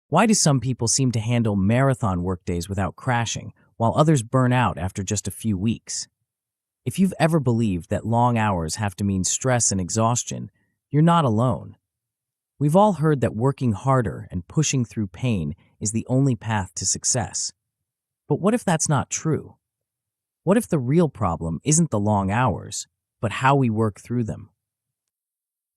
Why do some people seem to handle marathon workdays without crashing, while others burn out after just a few weeks? If you've ever believed that long hours have to mean stress and exhaustion, you're not alone. We've all heard that working harder and pushing through pain is the only path to success. But what if that's not true? What if the real problem isn't the long hours, but how we work through them?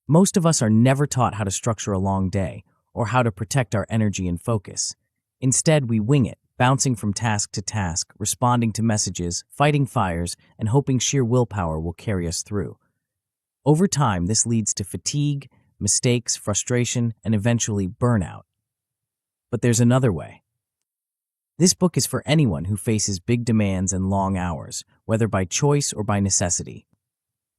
Most of us are never taught how to structure a long day or how to protect our energy and focus. Instead, we wing it, bouncing from task to task, responding to messages, fighting fires, and hoping sheer willpower will carry us through. Over time, this leads to fatigue, mistakes, frustration, and eventually burnout. But there's another way. This book is for anyone who faces big demands and long hours, whether by choice or by necessity.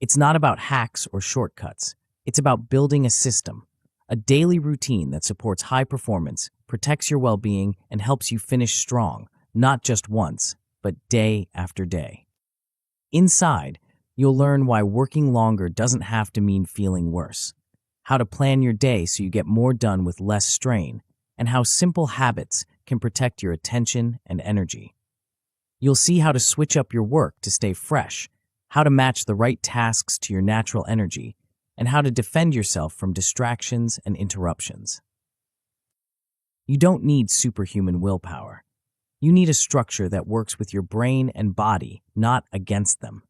It's not about hacks or shortcuts. It's about building a system, a daily routine that supports high performance, protects your well-being, and helps you finish strong, not just once, but day after day. Inside, you'll learn why working longer doesn't have to mean feeling worse, how to plan your day so you get more done with less strain, and how simple habits can protect your attention and energy. You'll see how to switch up your work to stay fresh, how to match the right tasks to your natural energy, and how to defend yourself from distractions and interruptions. You don't need superhuman willpower. You need a structure that works with your brain and body, not against them.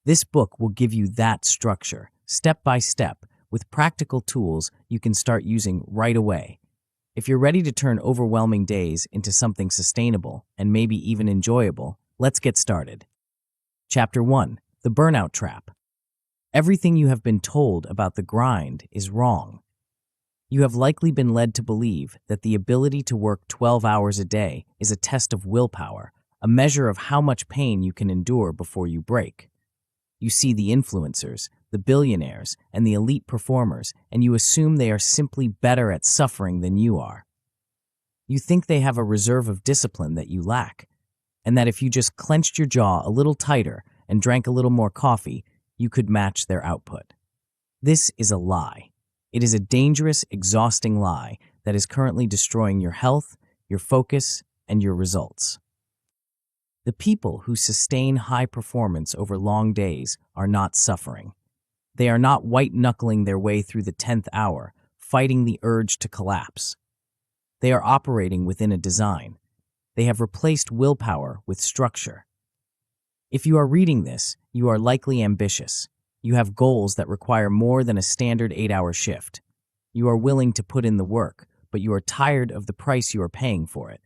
This book will give you that structure, step by step, with practical tools you can start using right away. If you're ready to turn overwhelming days into something sustainable and maybe even enjoyable, let's get started. Chapter 1: The Burnout Trap. Everything you have been told about the grind is wrong. You have likely been led to believe that the ability to work 12 hours a day is a test of willpower, a measure of how much pain you can endure before you break. You see the influencers, the billionaires, and the elite performers, and you assume they are simply better at suffering than you are. You think they have a reserve of discipline that you lack, and that if you just clenched your jaw a little tighter and drank a little more coffee, you could match their output. This is a lie. It is a dangerous, exhausting lie that is currently destroying your health, your focus, and your results. The people who sustain high performance over long days are not suffering. They are not white-knuckling their way through the 10th hour, fighting the urge to collapse. They are operating within a design. They have replaced willpower with structure. If you are reading this, you are likely ambitious. You have goals that require more than a standard 8-hour shift. You are willing to put in the work, but you are tired of the price you are paying for it.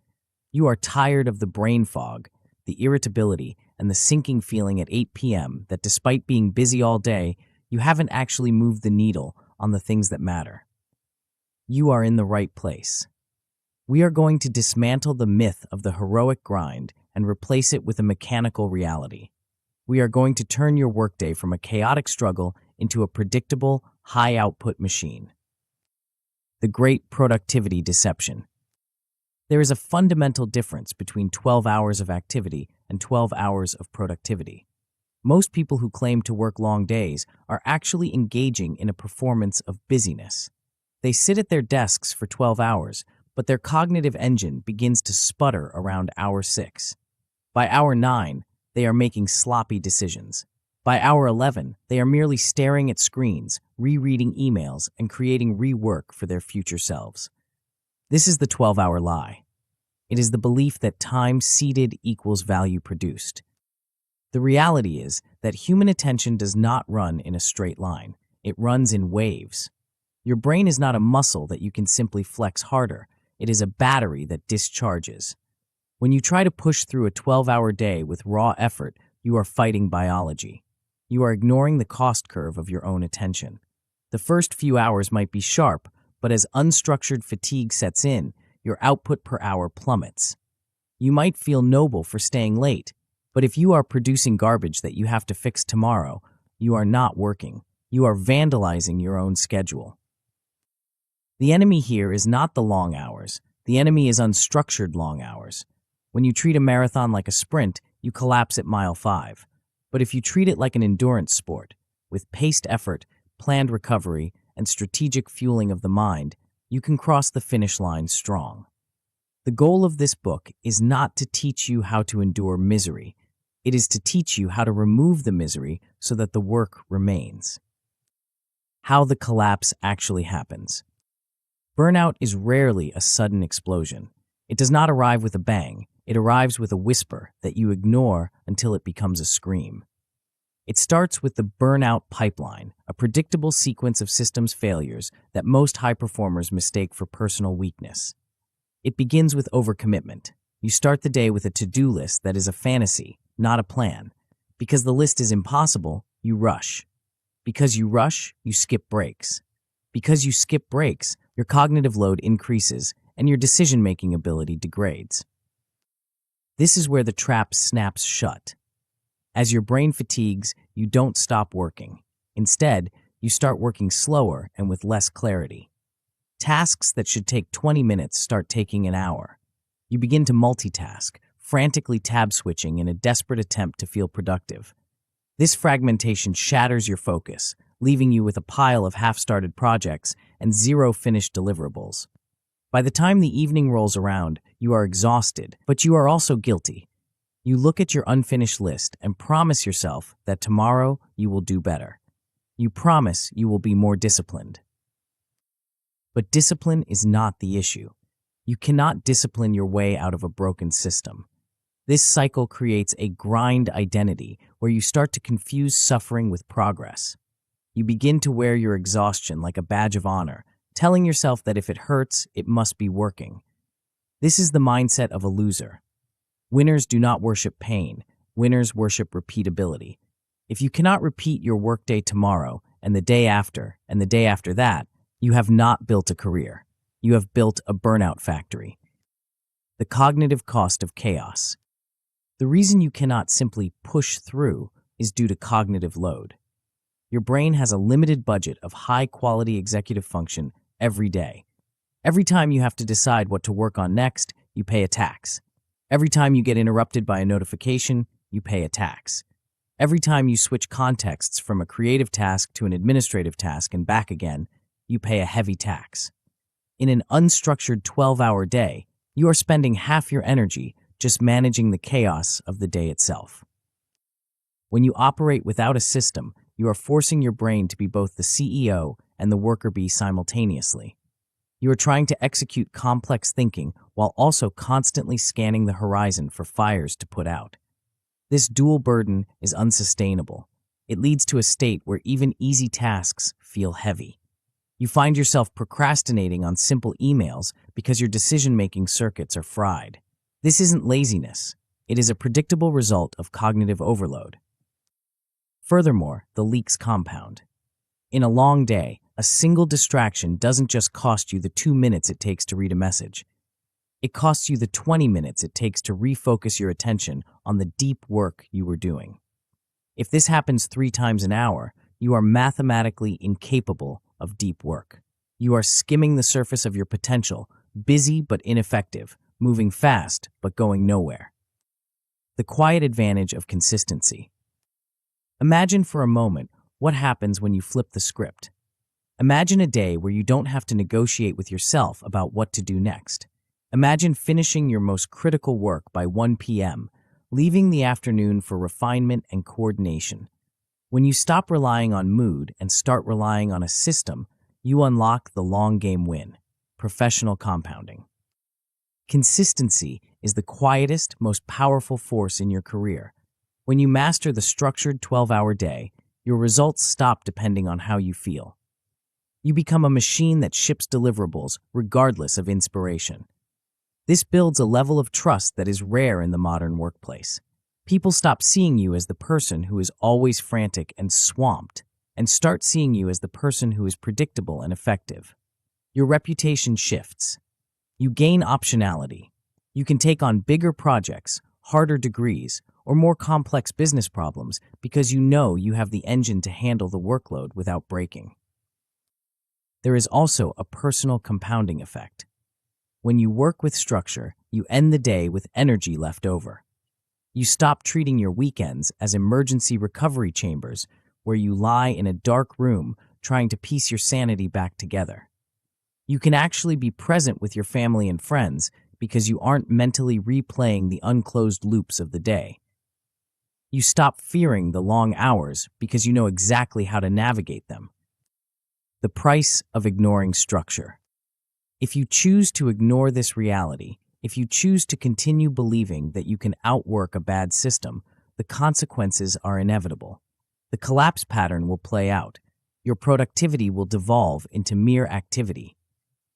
You are tired of the brain fog, the irritability, and the sinking feeling at 8 p.m. that despite being busy all day, you haven't actually moved the needle on the things that matter. You are in the right place. We are going to dismantle the myth of the heroic grind and replace it with a mechanical reality. We are going to turn your workday from a chaotic struggle into a predictable, high-output machine. The Great Productivity Deception. There is a fundamental difference between 12 hours of activity and 12 hours of productivity. Most people who claim to work long days are actually engaging in a performance of busyness. They sit at their desks for 12 hours, but their cognitive engine begins to sputter around hour 6. By hour 9, they are making sloppy decisions. By hour 11, they are merely staring at screens, rereading emails, and creating rework for their future selves. This is the 12-hour lie. It is the belief that time seeded equals value produced. The reality is that human attention does not run in a straight line. It runs in waves. Your brain is not a muscle that you can simply flex harder. It is a battery that discharges. When you try to push through a 12-hour day with raw effort, you are fighting biology. You are ignoring the cost curve of your own attention. The first few hours might be sharp, but as unstructured fatigue sets in, your output per hour plummets. You might feel noble for staying late, but if you are producing garbage that you have to fix tomorrow, you are not working. You are vandalizing your own schedule. The enemy here is not the long hours. The enemy is unstructured long hours. When you treat a marathon like a sprint, you collapse at mile 5. But if you treat it like an endurance sport, with paced effort, planned recovery, and strategic fueling of the mind, you can cross the finish line strong. The goal of this book is not to teach you how to endure misery. It is to teach you how to remove the misery so that the work remains. How the collapse actually happens. Burnout is rarely a sudden explosion. It does not arrive with a bang. It arrives with a whisper that you ignore until it becomes a scream. It starts with the burnout pipeline, a predictable sequence of systems failures that most high performers mistake for personal weakness. It begins with overcommitment. You start the day with a to-do list that is a fantasy, not a plan. Because the list is impossible, you rush. Because you rush, you skip breaks. Because you skip breaks, your cognitive load increases and your decision-making ability degrades. This is where the trap snaps shut. As your brain fatigues, you don't stop working. Instead, you start working slower and with less clarity. Tasks that should take 20 minutes start taking an hour. You begin to multitask, frantically tab-switching in a desperate attempt to feel productive. This fragmentation shatters your focus, leaving you with a pile of half-started projects and zero finished deliverables. By the time the evening rolls around, you are exhausted, but you are also guilty. You look at your unfinished list and promise yourself that tomorrow you will do better. You promise you will be more disciplined. But discipline is not the issue. You cannot discipline your way out of a broken system. This cycle creates a grind identity where you start to confuse suffering with progress. You begin to wear your exhaustion like a badge of honor, telling yourself that if it hurts, it must be working. This is the mindset of a loser. Winners do not worship pain. Winners worship repeatability. If you cannot repeat your workday tomorrow and the day after and the day after that, you have not built a career. You have built a burnout factory. The cognitive cost of chaos. The reason you cannot simply push through is due to cognitive load. Your brain has a limited budget of high-quality executive function every day. Every time you have to decide what to work on next, you pay a tax. Every time you get interrupted by a notification, you pay a tax. Every time you switch contexts from a creative task to an administrative task and back again, you pay a heavy tax. In an unstructured 12-hour day, you are spending half your energy just managing the chaos of the day itself. When you operate without a system, you are forcing your brain to be both the CEO and the worker bee simultaneously. You are trying to execute complex thinking while also constantly scanning the horizon for fires to put out. This dual burden is unsustainable. It leads to a state where even easy tasks feel heavy. You find yourself procrastinating on simple emails because your decision-making circuits are fried. This isn't laziness. It is a predictable result of cognitive overload. Furthermore, the leaks compound. In a long day, a single distraction doesn't just cost you the 2 minutes it takes to read a message. It costs you the 20 minutes it takes to refocus your attention on the deep work you were doing. If this happens 3 times an hour, you are mathematically incapable of deep work. You are skimming the surface of your potential, busy but ineffective, moving fast but going nowhere. The quiet advantage of consistency. Imagine for a moment what happens when you flip the script. Imagine a day where you don't have to negotiate with yourself about what to do next. Imagine finishing your most critical work by 1 p.m., leaving the afternoon for refinement and coordination. When you stop relying on mood and start relying on a system, you unlock the long game win, professional compounding. Consistency is the quietest, most powerful force in your career. When you master the structured 12-hour day, your results stop depending on how you feel. You become a machine that ships deliverables regardless of inspiration. This builds a level of trust that is rare in the modern workplace. People stop seeing you as the person who is always frantic and swamped, and start seeing you as the person who is predictable and effective. Your reputation shifts. You gain optionality. You can take on bigger projects, harder degrees, or more complex business problems because you know you have the engine to handle the workload without breaking. There is also a personal compounding effect. When you work with structure, you end the day with energy left over. You stop treating your weekends as emergency recovery chambers where you lie in a dark room trying to piece your sanity back together. You can actually be present with your family and friends because you aren't mentally replaying the unclosed loops of the day. You stop fearing the long hours because you know exactly how to navigate them. The price of ignoring structure. If you choose to ignore this reality, if you choose to continue believing that you can outwork a bad system, the consequences are inevitable. The collapse pattern will play out. Your productivity will devolve into mere activity.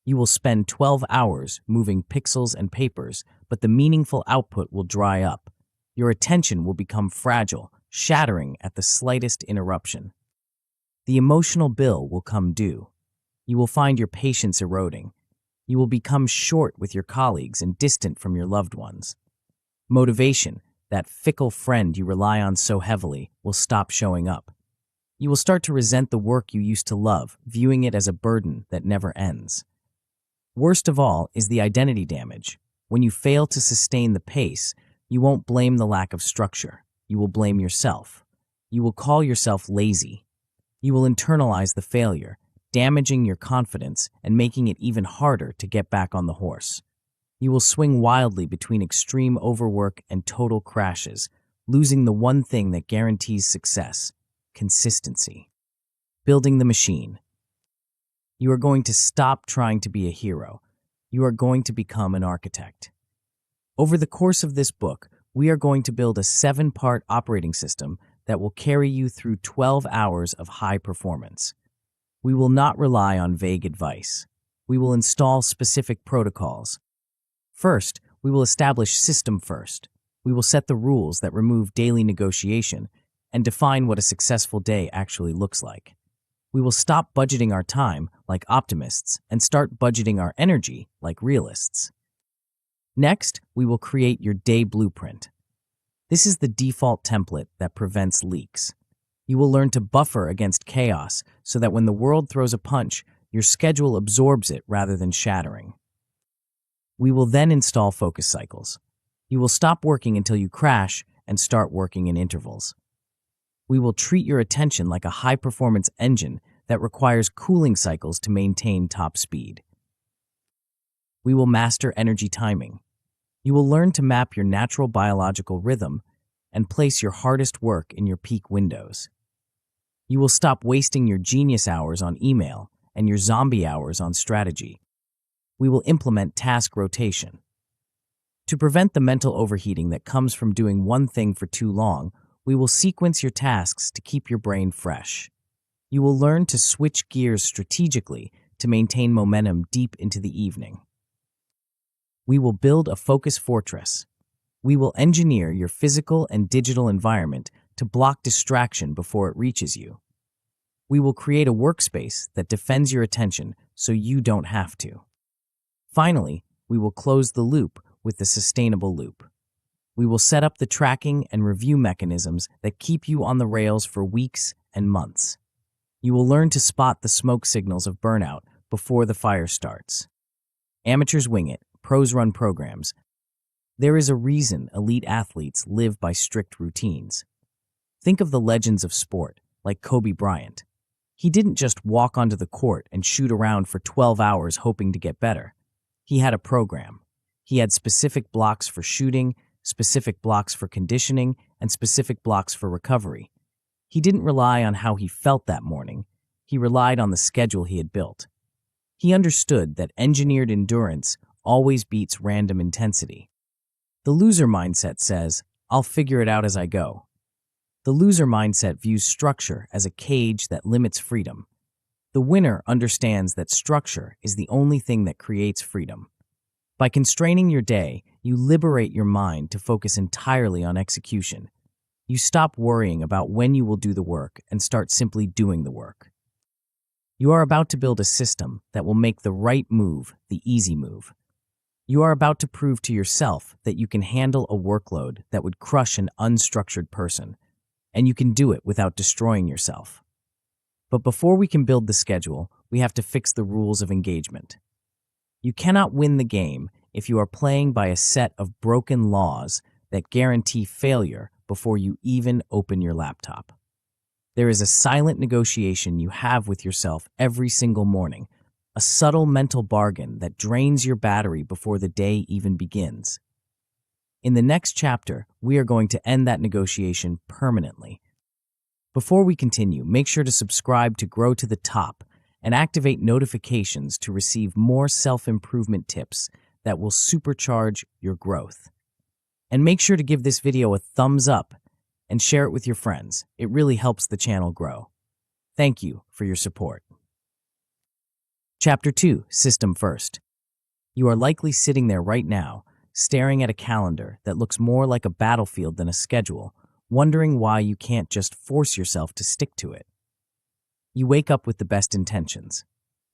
You will spend 12 hours moving pixels and papers, but the meaningful output will dry up. Your attention will become fragile, shattering at the slightest interruption. The emotional bill will come due. You will find your patience eroding. You will become short with your colleagues and distant from your loved ones. Motivation, that fickle friend you rely on so heavily, will stop showing up. You will start to resent the work you used to love, viewing it as a burden that never ends. Worst of all is the identity damage. When you fail to sustain the pace, you won't blame the lack of structure. You will blame yourself. You will call yourself lazy. You will internalize the failure, damaging your confidence and making it even harder to get back on the horse. You will swing wildly between extreme overwork and total crashes, losing the one thing that guarantees success: consistency. Building the machine. You are going to stop trying to be a hero. You are going to become an architect. Over the course of this book, we are going to build a 7-part operating system that will carry you through 12 hours of high performance. We will not rely on vague advice. We will install specific protocols. First, we will establish system first. We will set the rules that remove daily negotiation and define what a successful day actually looks like. We will stop budgeting our time like optimists and start budgeting our energy like realists. Next, we will create your day blueprint. This is the default template that prevents leaks. You will learn to buffer against chaos so that when the world throws a punch, your schedule absorbs it rather than shattering. We will then install focus cycles. You will stop working until you crash and start working in intervals. We will treat your attention like a high-performance engine that requires cooling cycles to maintain top speed. We will master energy timing. You will learn to map your natural biological rhythm and place your hardest work in your peak windows. You will stop wasting your genius hours on email and your zombie hours on strategy. We will implement task rotation. To prevent the mental overheating that comes from doing one thing for too long, we will sequence your tasks to keep your brain fresh. You will learn to switch gears strategically to maintain momentum deep into the evening. We will build a focus fortress. We will engineer your physical and digital environment to block distraction before it reaches you. We will create a workspace that defends your attention so you don't have to. Finally, we will close the loop with the sustainable loop. We will set up the tracking and review mechanisms that keep you on the rails for weeks and months. You will learn to spot the smoke signals of burnout before the fire starts. Amateurs wing it, pros run programs. There is a reason elite athletes live by strict routines. Think of the legends of sport, like Kobe Bryant. He didn't just walk onto the court and shoot around for 12 hours hoping to get better. He had a program. He had specific blocks for shooting, specific blocks for conditioning, and specific blocks for recovery. He didn't rely on how he felt that morning. He relied on the schedule he had built. He understood that engineered endurance always beats random intensity. The loser mindset says, "I'll figure it out as I go." The loser mindset views structure as a cage that limits freedom. The winner understands that structure is the only thing that creates freedom. By constraining your day, you liberate your mind to focus entirely on execution. You stop worrying about when you will do the work and start simply doing the work. You are about to build a system that will make the right move the easy move. You are about to prove to yourself that you can handle a workload that would crush an unstructured person, and you can do it without destroying yourself. But before we can build the schedule, we have to fix the rules of engagement. You cannot win the game if you are playing by a set of broken laws that guarantee failure before you even open your laptop. There is a silent negotiation you have with yourself every single morning, a subtle mental bargain that drains your battery before the day even begins. In the next chapter, we are going to end that negotiation permanently. Before we continue, make sure to subscribe to Grow to the Top and activate notifications to receive more self-improvement tips that will supercharge your growth. And make sure to give this video a thumbs up and share it with your friends. It really helps the channel grow. Thank you for your support. Chapter 2, System First. You are likely sitting there right now, staring at a calendar that looks more like a battlefield than a schedule, wondering why you can't just force yourself to stick to it. You wake up with the best intentions.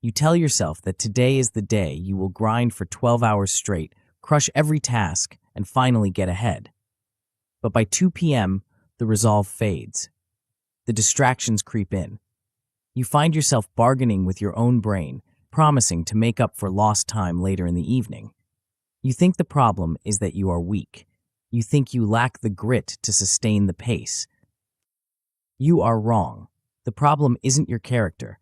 You tell yourself that today is the day you will grind for 12 hours straight, crush every task, and finally get ahead. But by 2 p.m., the resolve fades. The distractions creep in. You find yourself bargaining with your own brain, promising to make up for lost time later in the evening. You think the problem is that you are weak. You think you lack the grit to sustain the pace. You are wrong. The problem isn't your character.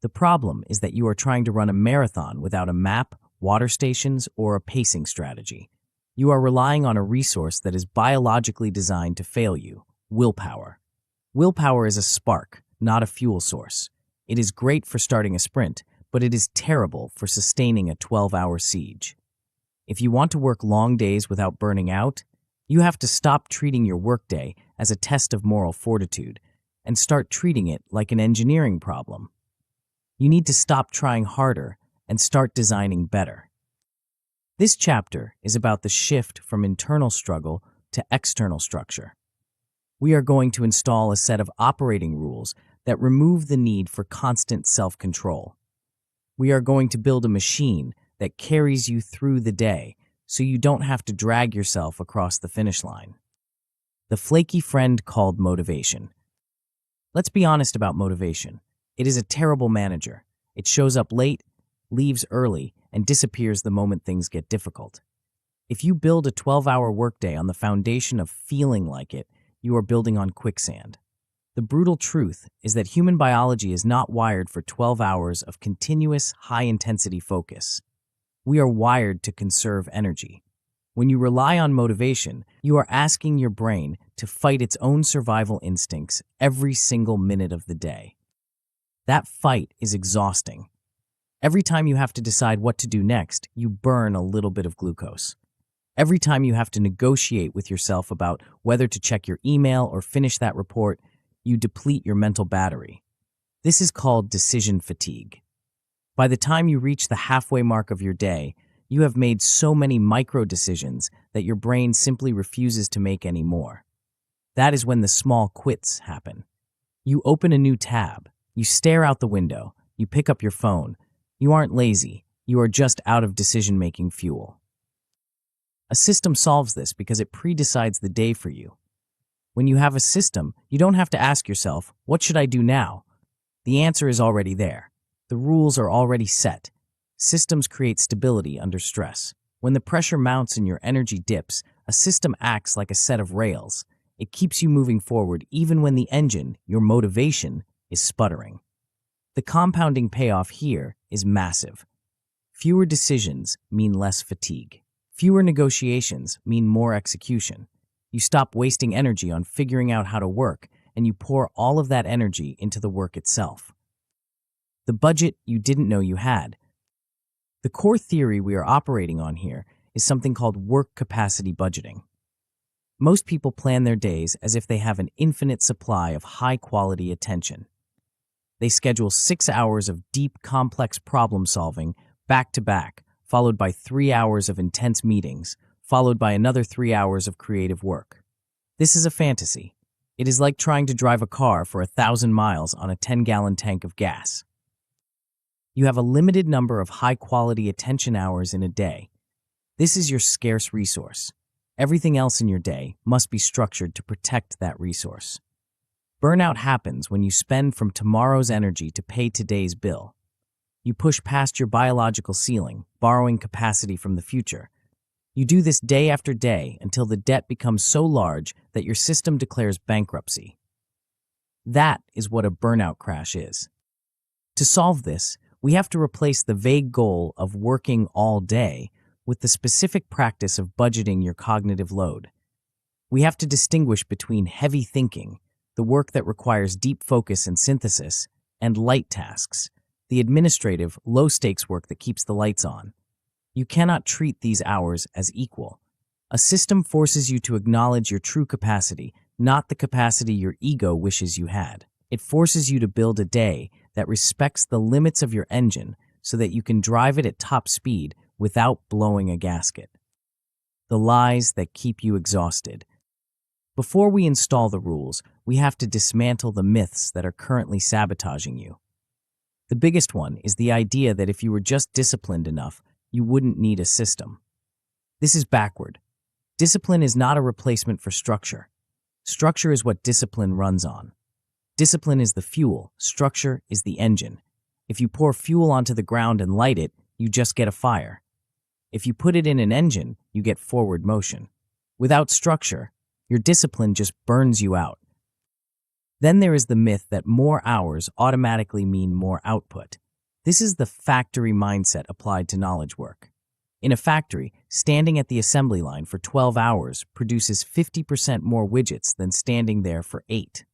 The problem is that you are trying to run a marathon without a map, water stations, or a pacing strategy. You are relying on a resource that is biologically designed to fail you: willpower. Willpower is a spark, not a fuel source. It is great for starting a sprint, but it is terrible for sustaining a 12-hour siege. If you want to work long days without burning out, you have to stop treating your workday as a test of moral fortitude and start treating it like an engineering problem. You need to stop trying harder and start designing better. This chapter is about the shift from internal struggle to external structure. We are going to install a set of operating rules that remove the need for constant self-control. We are going to build a machine that carries you through the day so you don't have to drag yourself across the finish line. The flaky friend called motivation. Let's be honest about motivation. It is a terrible manager. It shows up late, leaves early, and disappears the moment things get difficult. If you build a 12-hour workday on the foundation of feeling like it, you are building on quicksand. The brutal truth is that human biology is not wired for 12 hours of continuous, high-intensity focus. We are wired to conserve energy. When you rely on motivation, you are asking your brain to fight its own survival instincts every single minute of the day. That fight is exhausting. Every time you have to decide what to do next, you burn a little bit of glucose. Every time you have to negotiate with yourself about whether to check your email or finish that report, you deplete your mental battery. This is called decision fatigue. By the time you reach the halfway mark of your day, you have made so many micro-decisions that your brain simply refuses to make any more. That is when the small quits happen. You open a new tab, you stare out the window, you pick up your phone. You aren't lazy, you are just out of decision-making fuel. A system solves this because it pre-decides the day for you. When you have a system, you don't have to ask yourself, what should I do now? The answer is already there. The rules are already set. Systems create stability under stress. When the pressure mounts and your energy dips, a system acts like a set of rails. It keeps you moving forward even when the engine, your motivation, is sputtering. The compounding payoff here is massive. Fewer decisions mean less fatigue. Fewer negotiations mean more execution. You stop wasting energy on figuring out how to work, and you pour all of that energy into the work itself. The budget you didn't know you had. The core theory we are operating on here is something called work capacity budgeting. Most people plan their days as if they have an infinite supply of high-quality attention. They schedule 6 hours of deep, complex problem-solving back-to-back, followed by 3 hours of intense meetings, followed by another 3 hours of creative work. This is a fantasy. It is like trying to drive a car for 1,000 miles on a 10-gallon tank of gas. You have a limited number of high-quality attention hours in a day. This is your scarce resource. Everything else in your day must be structured to protect that resource. Burnout happens when you spend from tomorrow's energy to pay today's bill. You push past your biological ceiling, borrowing capacity from the future. You do this day after day until the debt becomes so large that your system declares bankruptcy. That is what a burnout crash is. To solve this, We have to replace the vague goal of working all day with the specific practice of budgeting your cognitive load. We have to distinguish between heavy thinking, the work that requires deep focus and synthesis, and light tasks, the administrative, low-stakes work that keeps the lights on. You cannot treat these hours as equal. A system forces you to acknowledge your true capacity, not the capacity your ego wishes you had. It forces you to build a day that respects the limits of your engine so that you can drive it at top speed without blowing a gasket. The lies that keep you exhausted. Before we install the rules, we have to dismantle the myths that are currently sabotaging you. The biggest one is the idea that if you were just disciplined enough, you wouldn't need a system. This is backward. Discipline is not a replacement for structure. Structure is what discipline runs on. Discipline is the fuel, structure is the engine. If you pour fuel onto the ground and light it, you just get a fire. If you put it in an engine, you get forward motion. Without structure, your discipline just burns you out. Then there is the myth that more hours automatically mean more output. This is the factory mindset applied to knowledge work. In a factory, standing at the assembly line for 12 hours produces 50% more widgets than standing there for 8.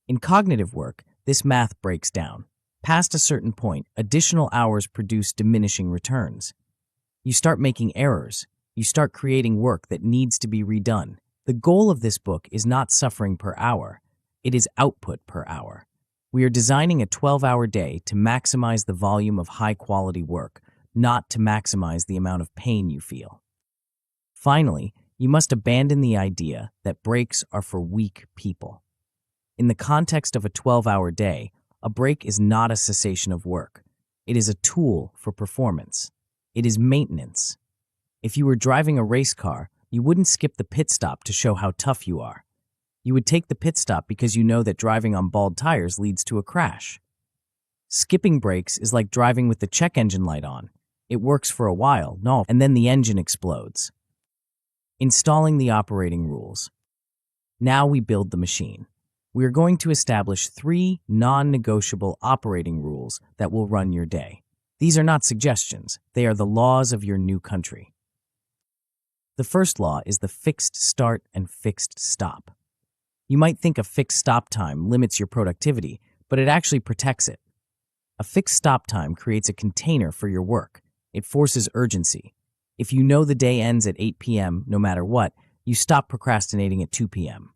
In cognitive work, this math breaks down. Past a certain point, additional hours produce diminishing returns. You start making errors. You start creating work that needs to be redone. The goal of this book is not suffering per hour. It is output per hour. We are designing a 12-hour day to maximize the volume of high-quality work, not to maximize the amount of pain you feel. Finally, you must abandon the idea that breaks are for weak people. In the context of a 12-hour day, a break is not a cessation of work. It is a tool for performance. It is maintenance. If you were driving a race car, you wouldn't skip the pit stop to show how tough you are. You would take the pit stop because you know that driving on bald tires leads to a crash. Skipping brakes is like driving with the check engine light on. It works for a while, and then the engine explodes. Installing the operating rules. Now we build the machine. We are going to establish 3 non-negotiable operating rules that will run your day. These are not suggestions. They are the laws of your new country. The first law is the fixed start and fixed stop. You might think a fixed stop time limits your productivity, but it actually protects it. A fixed stop time creates a container for your work. It forces urgency. If you know the day ends at 8 p.m., no matter what, you stop procrastinating at 2 p.m.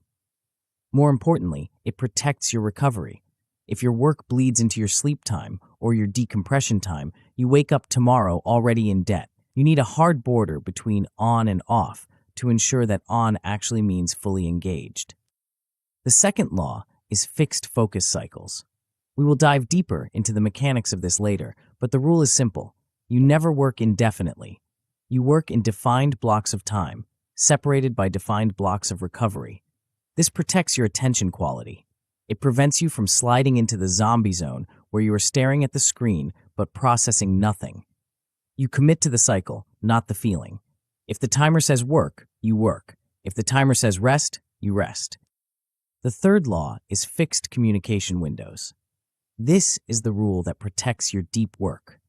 More importantly, it protects your recovery. If your work bleeds into your sleep time or your decompression time, you wake up tomorrow already in debt. You need a hard border between on and off to ensure that on actually means fully engaged. The second law is fixed focus cycles. We will dive deeper into the mechanics of this later, but the rule is simple. You never work indefinitely. You work in defined blocks of time, separated by defined blocks of recovery. This protects your attention quality. It prevents you from sliding into the zombie zone where you are staring at the screen but processing nothing. You commit to the cycle, not the feeling. If the timer says work, you work. If the timer says rest, you rest. The third law is fixed communication windows. This is the rule that protects your deep work.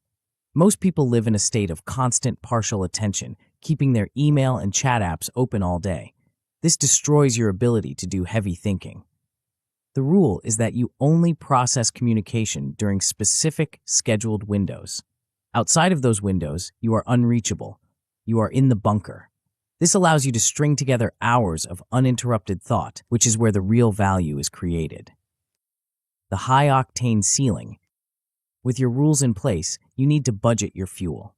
Most people live in a state of constant partial attention, keeping their email and chat apps open all day. This destroys your ability to do heavy thinking. The rule is that you only process communication during specific scheduled windows. Outside of those windows, you are unreachable. You are in the bunker. This allows you to string together hours of uninterrupted thought, which is where the real value is created. The high-octane ceiling. With your rules in place, you need to budget your fuel.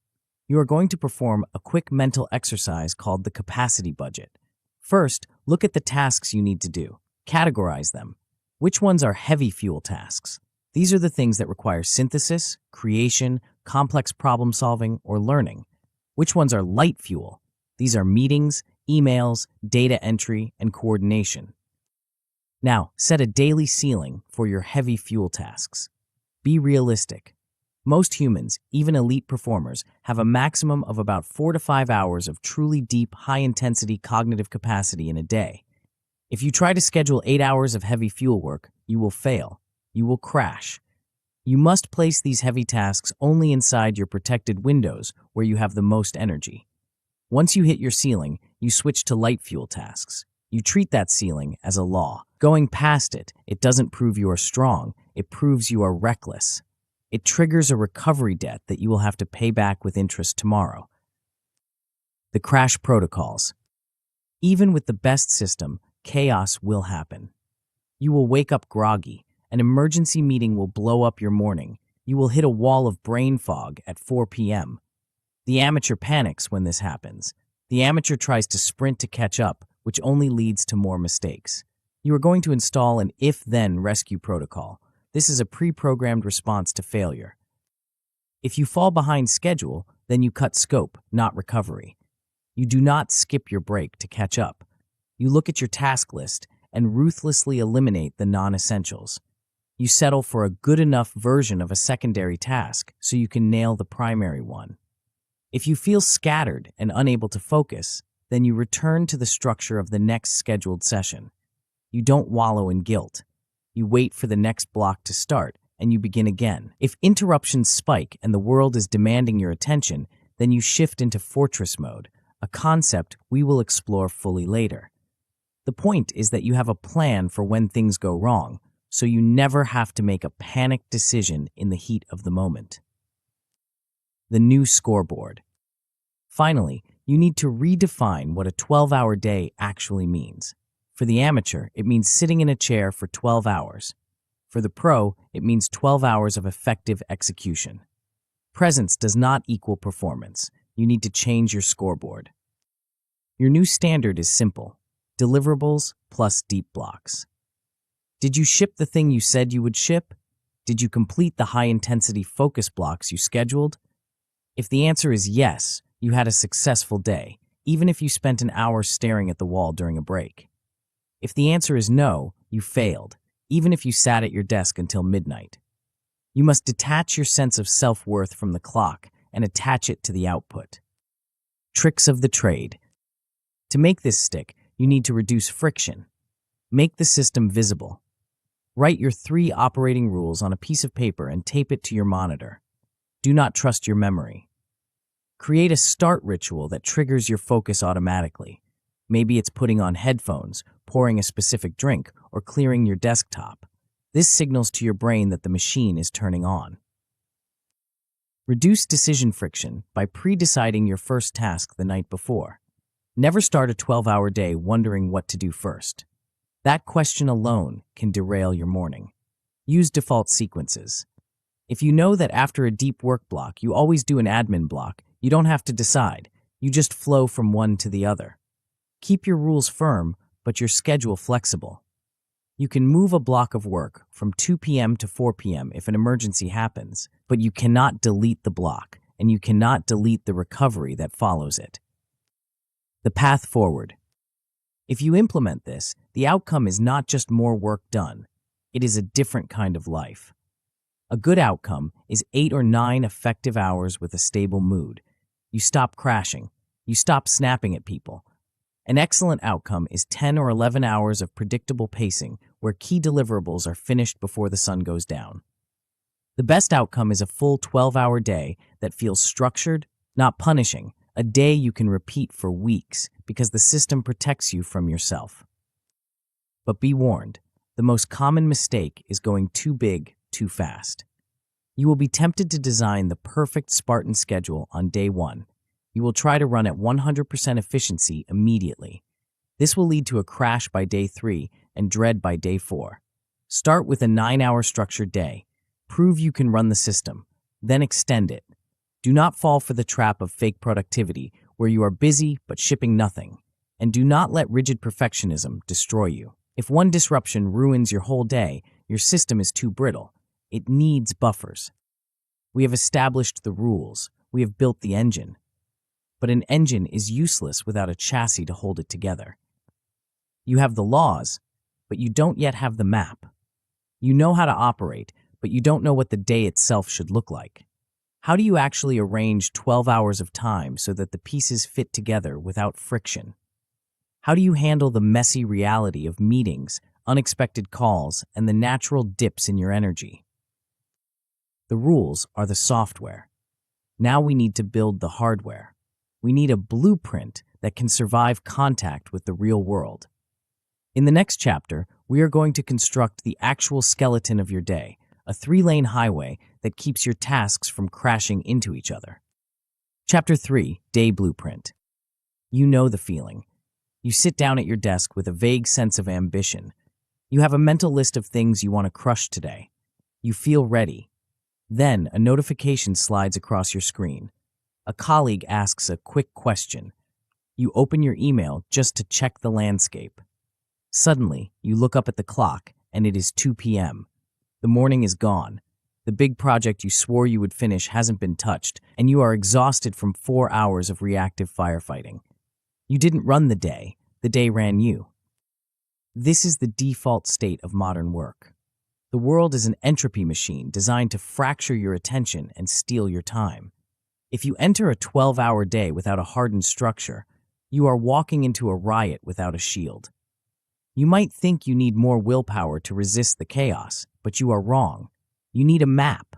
You are going to perform a quick mental exercise called the capacity budget. First, look at the tasks you need to do. Categorize them. Which ones are heavy fuel tasks? These are the things that require synthesis, creation, complex problem solving, or learning. Which ones are light fuel? These are meetings, emails, data entry, and coordination. Now, set a daily ceiling for your heavy fuel tasks. Be realistic. Most humans, even elite performers, have a maximum of about 4 to 5 hours of truly deep, high-intensity cognitive capacity in a day. If you try to schedule 8 hours of heavy fuel work, you will fail. You will crash. You must place these heavy tasks only inside your protected windows where you have the most energy. Once you hit your ceiling, you switch to light fuel tasks. You treat that ceiling as a law. Going past it, it doesn't prove you are strong, it proves you are reckless. It triggers a recovery debt that you will have to pay back with interest tomorrow. The crash protocols. Even with the best system, chaos will happen. You will wake up groggy. An emergency meeting will blow up your morning. You will hit a wall of brain fog at 4 p.m. The amateur panics when this happens. The amateur tries to sprint to catch up, which only leads to more mistakes. You are going to install an if-then rescue protocol. This is a pre-programmed response to failure. If you fall behind schedule, then you cut scope, not recovery. You do not skip your break to catch up. You look at your task list and ruthlessly eliminate the non-essentials. You settle for a good enough version of a secondary task so you can nail the primary one. If you feel scattered and unable to focus, then you return to the structure of the next scheduled session. You don't wallow in guilt. You wait for the next block to start, and you begin again. If interruptions spike and the world is demanding your attention, then you shift into fortress mode, a concept we will explore fully later. The point is that you have a plan for when things go wrong, so you never have to make a panicked decision in the heat of the moment. The new scoreboard. Finally, you need to redefine what a 12-hour day actually means. For the amateur, it means sitting in a chair for 12 hours. For the pro, it means 12 hours of effective execution. Presence does not equal performance. You need to change your scoreboard. Your new standard is simple: deliverables plus deep blocks. Did you ship the thing you said you would ship? Did you complete the high-intensity focus blocks you scheduled? If the answer is yes, you had a successful day, even if you spent an hour staring at the wall during a break. If the answer is no, you failed, even if you sat at your desk until midnight. You must detach your sense of self-worth from the clock and attach it to the output. Tricks of the trade. To make this stick, you need to reduce friction. Make the system visible. Write your 3 operating rules on a piece of paper and tape it to your monitor. Do not trust your memory. Create a start ritual that triggers your focus automatically. Maybe it's putting on headphones, pouring a specific drink, or clearing your desktop. This signals to your brain that the machine is turning on. Reduce decision friction by pre-deciding your first task the night before. Never start a 12-hour day wondering what to do first. That question alone can derail your morning. Use default sequences. If you know that after a deep work block you always do an admin block, you don't have to decide. You just flow from one to the other. Keep your rules firm, but your schedule flexible. You can move a block of work from 2 p.m. to 4 p.m. if an emergency happens, but you cannot delete the block, and you cannot delete the recovery that follows it. The path forward. If you implement this, the outcome is not just more work done. It is a different kind of life. A good outcome is 8 or 9 effective hours with a stable mood. You stop crashing. You stop snapping at people. An excellent outcome is 10 or 11 hours of predictable pacing where key deliverables are finished before the sun goes down. The best outcome is a full 12-hour day that feels structured, not punishing, a day you can repeat for weeks because the system protects you from yourself. But be warned, the most common mistake is going too big, too fast. You will be tempted to design the perfect Spartan schedule on day 1. You will try to run at 100% efficiency immediately. This will lead to a crash by day 3 and dread by day 4. Start with a 9-hour structured day. Prove you can run the system, then extend it. Do not fall for the trap of fake productivity where you are busy but shipping nothing. And do not let rigid perfectionism destroy you. If one disruption ruins your whole day, your system is too brittle. It needs buffers. We have established the rules. We have built the engine. But an engine is useless without a chassis to hold it together. You have the laws, but you don't yet have the map. You know how to operate, but you don't know what the day itself should look like. How do you actually arrange 12 hours of time so that the pieces fit together without friction? How do you handle the messy reality of meetings, unexpected calls, and the natural dips in your energy? The rules are the software. Now we need to build the hardware. We need a blueprint that can survive contact with the real world. In the next chapter, we are going to construct the actual skeleton of your day, a 3-lane highway that keeps your tasks from crashing into each other. Chapter 3, Day Blueprint. You know the feeling. You sit down at your desk with a vague sense of ambition. You have a mental list of things you want to crush today. You feel ready. Then, a notification slides across your screen. A colleague asks a quick question. You open your email just to check the landscape. Suddenly, you look up at the clock, and it is 2 p.m. The morning is gone. The big project you swore you would finish hasn't been touched, and you are exhausted from 4 hours of reactive firefighting. You didn't run the day ran you. This is the default state of modern work. The world is an entropy machine designed to fracture your attention and steal your time. If you enter a 12-hour day without a hardened structure, you are walking into a riot without a shield. You might think you need more willpower to resist the chaos, but you are wrong. You need a map.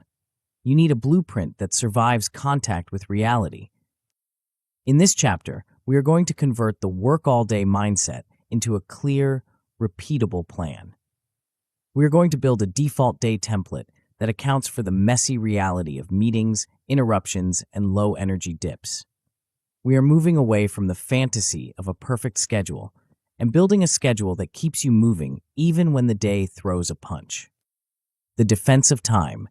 You need a blueprint that survives contact with reality. In this chapter, we are going to convert the work-all-day mindset into a clear, repeatable plan. We are going to build a default day template that accounts for the messy reality of meetings, interruptions, and low-energy dips. We are moving away from the fantasy of a perfect schedule and building a schedule that keeps you moving even when the day throws a punch. The defense of time.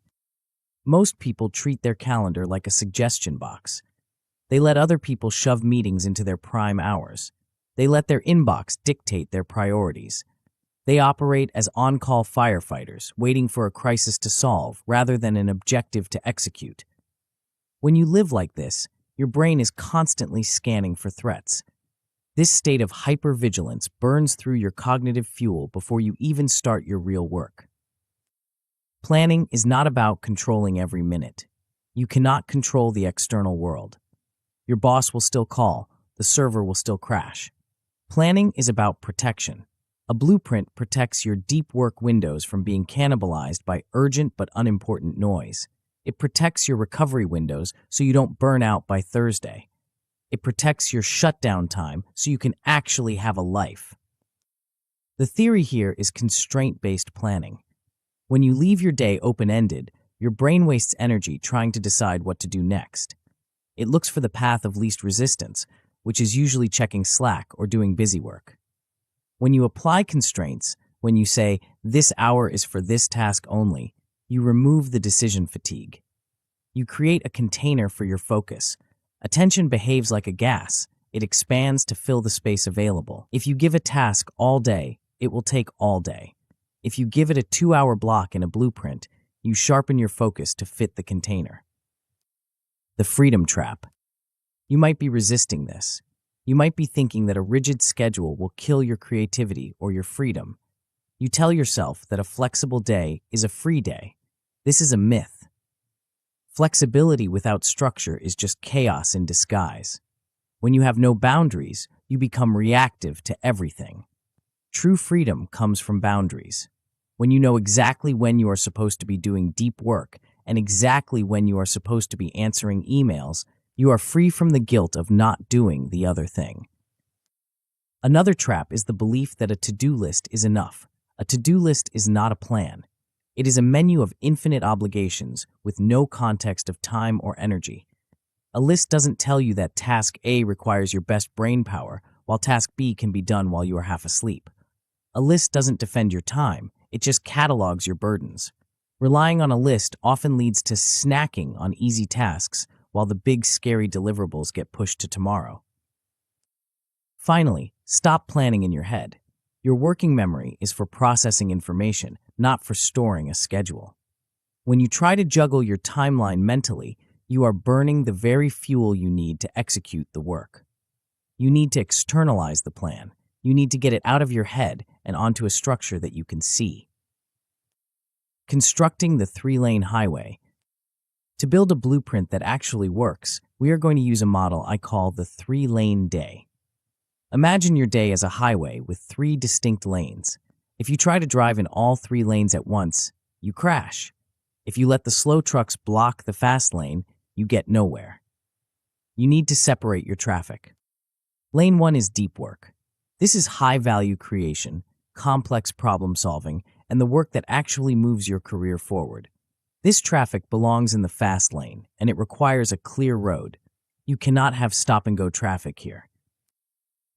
Most people treat their calendar like a suggestion box. They let other people shove meetings into their prime hours. They let their inbox dictate their priorities. They operate as on-call firefighters, waiting for a crisis to solve rather than an objective to execute. When you live like this, your brain is constantly scanning for threats. This state of hypervigilance burns through your cognitive fuel before you even start your real work. Planning is not about controlling every minute. You cannot control the external world. Your boss will still call, the server will still crash. Planning is about protection. A blueprint protects your deep work windows from being cannibalized by urgent but unimportant noise. It protects your recovery windows so you don't burn out by Thursday. It protects your shutdown time so you can actually have a life. The theory here is constraint-based planning. When you leave your day open-ended, your brain wastes energy trying to decide what to do next. It looks for the path of least resistance, which is usually checking Slack or doing busy work. When you apply constraints, when you say, "This hour is for this task only," you remove the decision fatigue. You create a container for your focus. Attention behaves like a gas. It expands to fill the space available. If you give a task all day, it will take all day. If you give it a 2-hour block in a blueprint, you sharpen your focus to fit the container. The freedom trap. You might be resisting this. You might be thinking that a rigid schedule will kill your creativity or your freedom. You tell yourself that a flexible day is a free day. This is a myth. Flexibility without structure is just chaos in disguise. When you have no boundaries, you become reactive to everything. True freedom comes from boundaries. When you know exactly when you are supposed to be doing deep work and exactly when you are supposed to be answering emails, you are free from the guilt of not doing the other thing. Another trap is the belief that a to-do list is enough. A to-do list is not a plan. It is a menu of infinite obligations with no context of time or energy. A list doesn't tell you that task A requires your best brain power, while task B can be done while you are half asleep. A list doesn't defend your time, it just catalogs your burdens. Relying on a list often leads to snacking on easy tasks, while the big scary deliverables get pushed to tomorrow. Finally, stop planning in your head. Your working memory is for processing information, not for storing a schedule. When you try to juggle your timeline mentally, you are burning the very fuel you need to execute the work. You need to externalize the plan. You need to get it out of your head and onto a structure that you can see. Constructing the 3-lane highway. To build a blueprint that actually works, we are going to use a model I call the 3-lane day. Imagine your day as a highway with 3 distinct lanes. If you try to drive in all 3 lanes at once, you crash. If you let the slow trucks block the fast lane, you get nowhere. You need to separate your traffic. Lane 1 is deep work. This is high-value creation, complex problem-solving, and the work that actually moves your career forward. This traffic belongs in the fast lane, and it requires a clear road. You cannot have stop-and-go traffic here.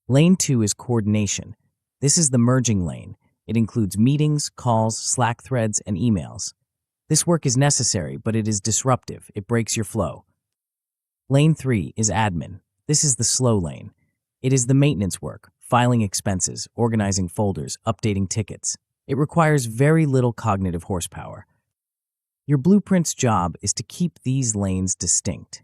Lane 2 is coordination. This is the merging lane. It includes meetings, calls, Slack threads, and emails. This work is necessary, but it is disruptive. It breaks your flow. Lane 3 is admin. This is the slow lane. It is the maintenance work, filing expenses, organizing folders, updating tickets. It requires very little cognitive horsepower. Your blueprint's job is to keep these lanes distinct.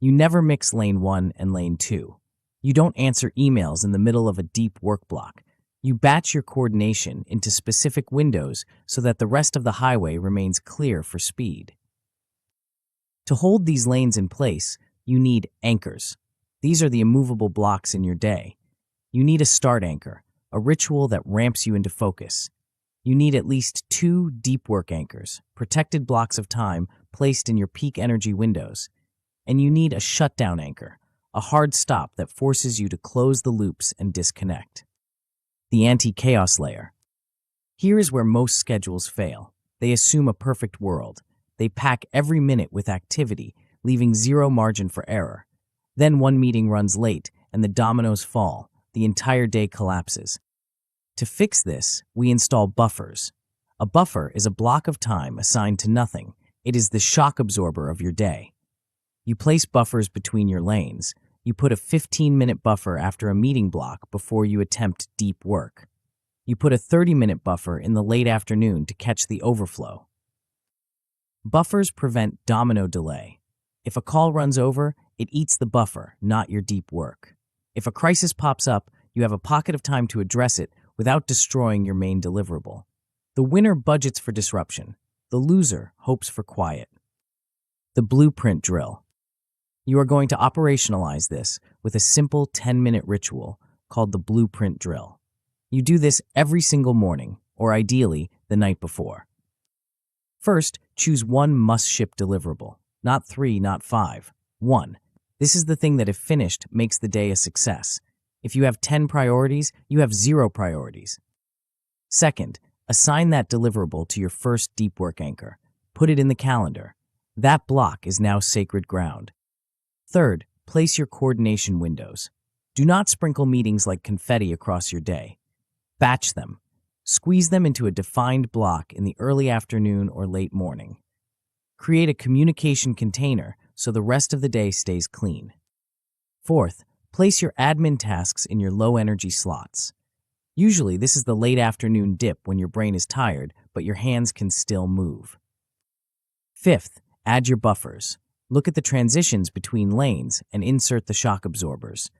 You never mix lane 1 and lane 2. You don't answer emails in the middle of a deep work block. You batch your coordination into specific windows so that the rest of the highway remains clear for speed. To hold these lanes in place, you need anchors. These are the immovable blocks in your day. You need a start anchor, a ritual that ramps you into focus. You need at least 2 deep work anchors, protected blocks of time placed in your peak energy windows. And you need a shutdown anchor, a hard stop that forces you to close the loops and disconnect. The anti-chaos layer. Here is where most schedules fail. They assume a perfect world. They pack every minute with activity, leaving zero margin for error. Then one meeting runs late, and the dominoes fall. The entire day collapses. To fix this, we install buffers. A buffer is a block of time assigned to nothing. It is the shock absorber of your day. You place buffers between your lanes. You put a 15-minute buffer after a meeting block before you attempt deep work. You put a 30-minute buffer in the late afternoon to catch the overflow. Buffers prevent domino delay. If a call runs over, it eats the buffer, not your deep work. If a crisis pops up, you have a pocket of time to address it without destroying your main deliverable. The winner budgets for disruption. The loser hopes for quiet. The blueprint drill. You are going to operationalize this with a simple 10-minute ritual called the blueprint drill. You do this every single morning, or ideally, the night before. First, choose one must-ship deliverable. Not 3, not 5. 1. This is the thing that, if finished, makes the day a success. If you have 10 priorities, you have 0 priorities. Second, assign that deliverable to your first deep work anchor. Put it in the calendar. That block is now sacred ground. Third, place your coordination windows. Do not sprinkle meetings like confetti across your day. Batch them. Squeeze them into a defined block in the early afternoon or late morning. Create a communication container so the rest of the day stays clean. Fourth, place your admin tasks in your low-energy slots. Usually, this is the late afternoon dip when your brain is tired, but your hands can still move. Fifth, add your buffers. Look at the transitions between lanes and insert the shock absorbers.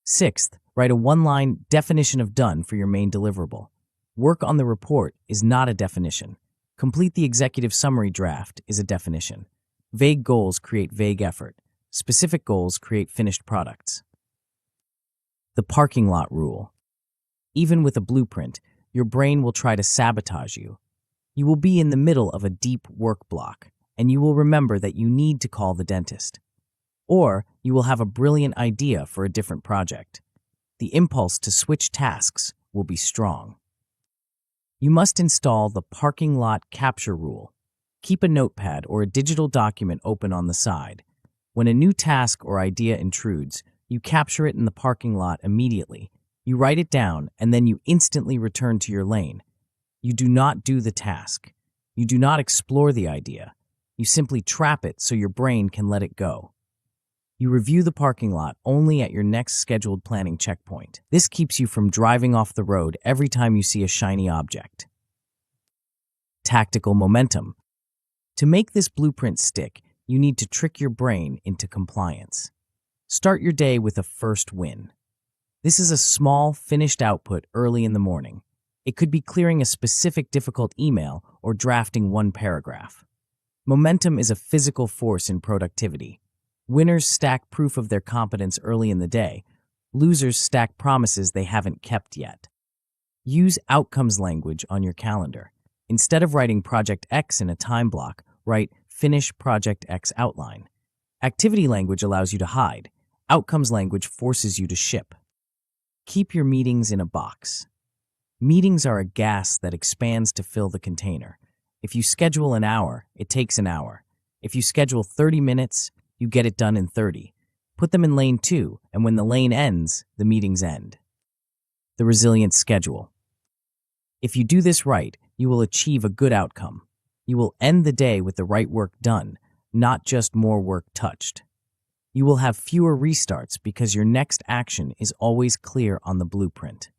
Sixth, write a one-line definition of done for your main deliverable. Work on the report is not a definition. Complete the executive summary draft is a definition. Vague goals create vague effort. Specific goals create finished products. The parking lot rule. Even with a blueprint, your brain will try to sabotage you. You will be in the middle of a deep work block, and you will remember that you need to call the dentist. Or you will have a brilliant idea for a different project. The impulse to switch tasks will be strong. You must install the parking lot capture rule. Keep a notepad or a digital document open on the side. When a new task or idea intrudes, you capture it in the parking lot immediately. You write it down, and then you instantly return to your lane. You do not do the task. You do not explore the idea. You simply trap it so your brain can let it go. You review the parking lot only at your next scheduled planning checkpoint. This keeps you from driving off the road every time you see a shiny object. Tactical momentum. To make this blueprint stick, you need to trick your brain into compliance. Start your day with a first win. This is a small, finished output early in the morning. It could be clearing a specific difficult email or drafting one paragraph. Momentum is a physical force in productivity. Winners stack proof of their competence early in the day. Losers stack promises they haven't kept yet. Use outcomes language on your calendar. Instead of writing Project X in a time block, write Finish Project X outline. Activity language allows you to hide. Outcomes language forces you to ship. Keep your meetings in a box. Meetings are a gas that expands to fill the container. If you schedule an hour, it takes an hour. If you schedule 30 minutes, you get it done in 30. Put them in lane 2, and when the lane ends, the meetings end. The resilient schedule. If you do this right, you will achieve a good outcome. You will end the day with the right work done, not just more work touched. You will have fewer restarts because your next action is always clear on the blueprint.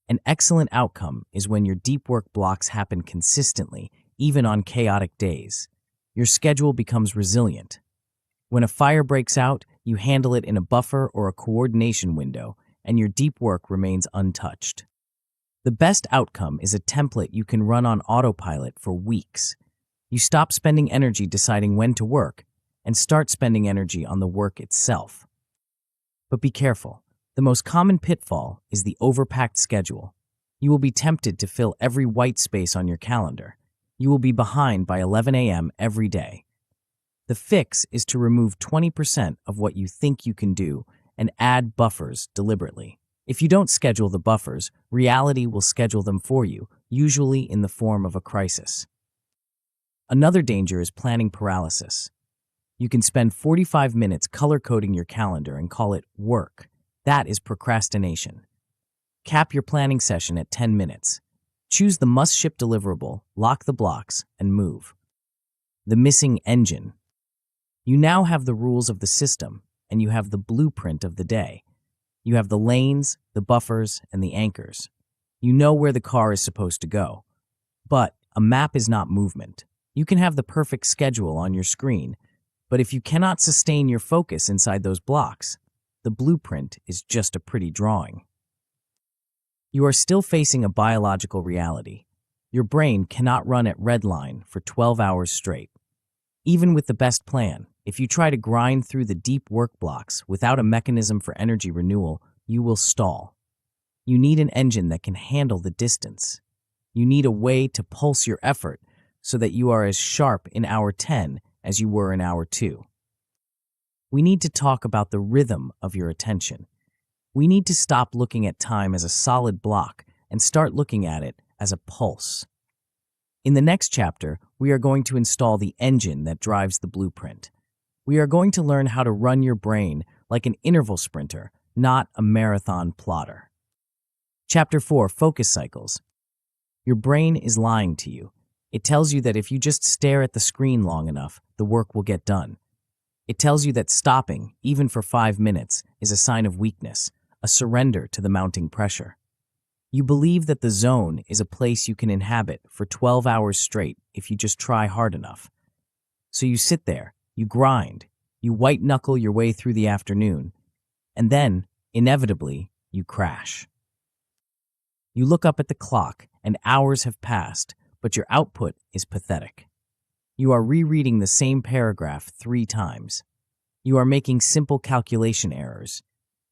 An excellent outcome is when your deep work blocks happen consistently, even on chaotic days. Your schedule becomes resilient. When a fire breaks out, you handle it in a buffer or a coordination window, and your deep work remains untouched. The best outcome is a template you can run on autopilot for weeks. You stop spending energy deciding when to work and start spending energy on the work itself. But be careful. The most common pitfall is the overpacked schedule. You will be tempted to fill every white space on your calendar. You will be behind by 11 a.m. every day. The fix is to remove 20% of what you think you can do and add buffers deliberately. If you don't schedule the buffers, reality will schedule them for you, usually in the form of a crisis. Another danger is planning paralysis. You can spend 45 minutes color-coding your calendar and call it work. That is procrastination. Cap your planning session at 10 minutes. Choose the must-ship deliverable, lock the blocks, and move. The missing engine. You now have the rules of the system, and you have the blueprint of the day. You have the lanes, the buffers, and the anchors. You know where the car is supposed to go. But a map is not movement. You can have the perfect schedule on your screen, but if you cannot sustain your focus inside those blocks, the blueprint is just a pretty drawing. You are still facing a biological reality. Your brain cannot run at redline for 12 hours straight. Even with the best plan, if you try to grind through the deep work blocks without a mechanism for energy renewal, you will stall. You need an engine that can handle the distance. You need a way to pulse your effort so that you are as sharp in hour 10 as you were in hour 2. We need to talk about the rhythm of your attention. We need to stop looking at time as a solid block and start looking at it as a pulse. In the next chapter, we are going to install the engine that drives the blueprint. We are going to learn how to run your brain like an interval sprinter, not a marathon plotter. Chapter 4, Focus Cycles. Your brain is lying to you. It tells you that if you just stare at the screen long enough, the work will get done. It tells you that stopping, even for 5 minutes, is a sign of weakness, a surrender to the mounting pressure. You believe that the zone is a place you can inhabit for 12 hours straight if you just try hard enough. So you sit there, you grind, you white-knuckle your way through the afternoon, and then, inevitably, you crash. You look up at the clock, and hours have passed, but your output is pathetic. You are rereading the same paragraph 3 times. You are making simple calculation errors.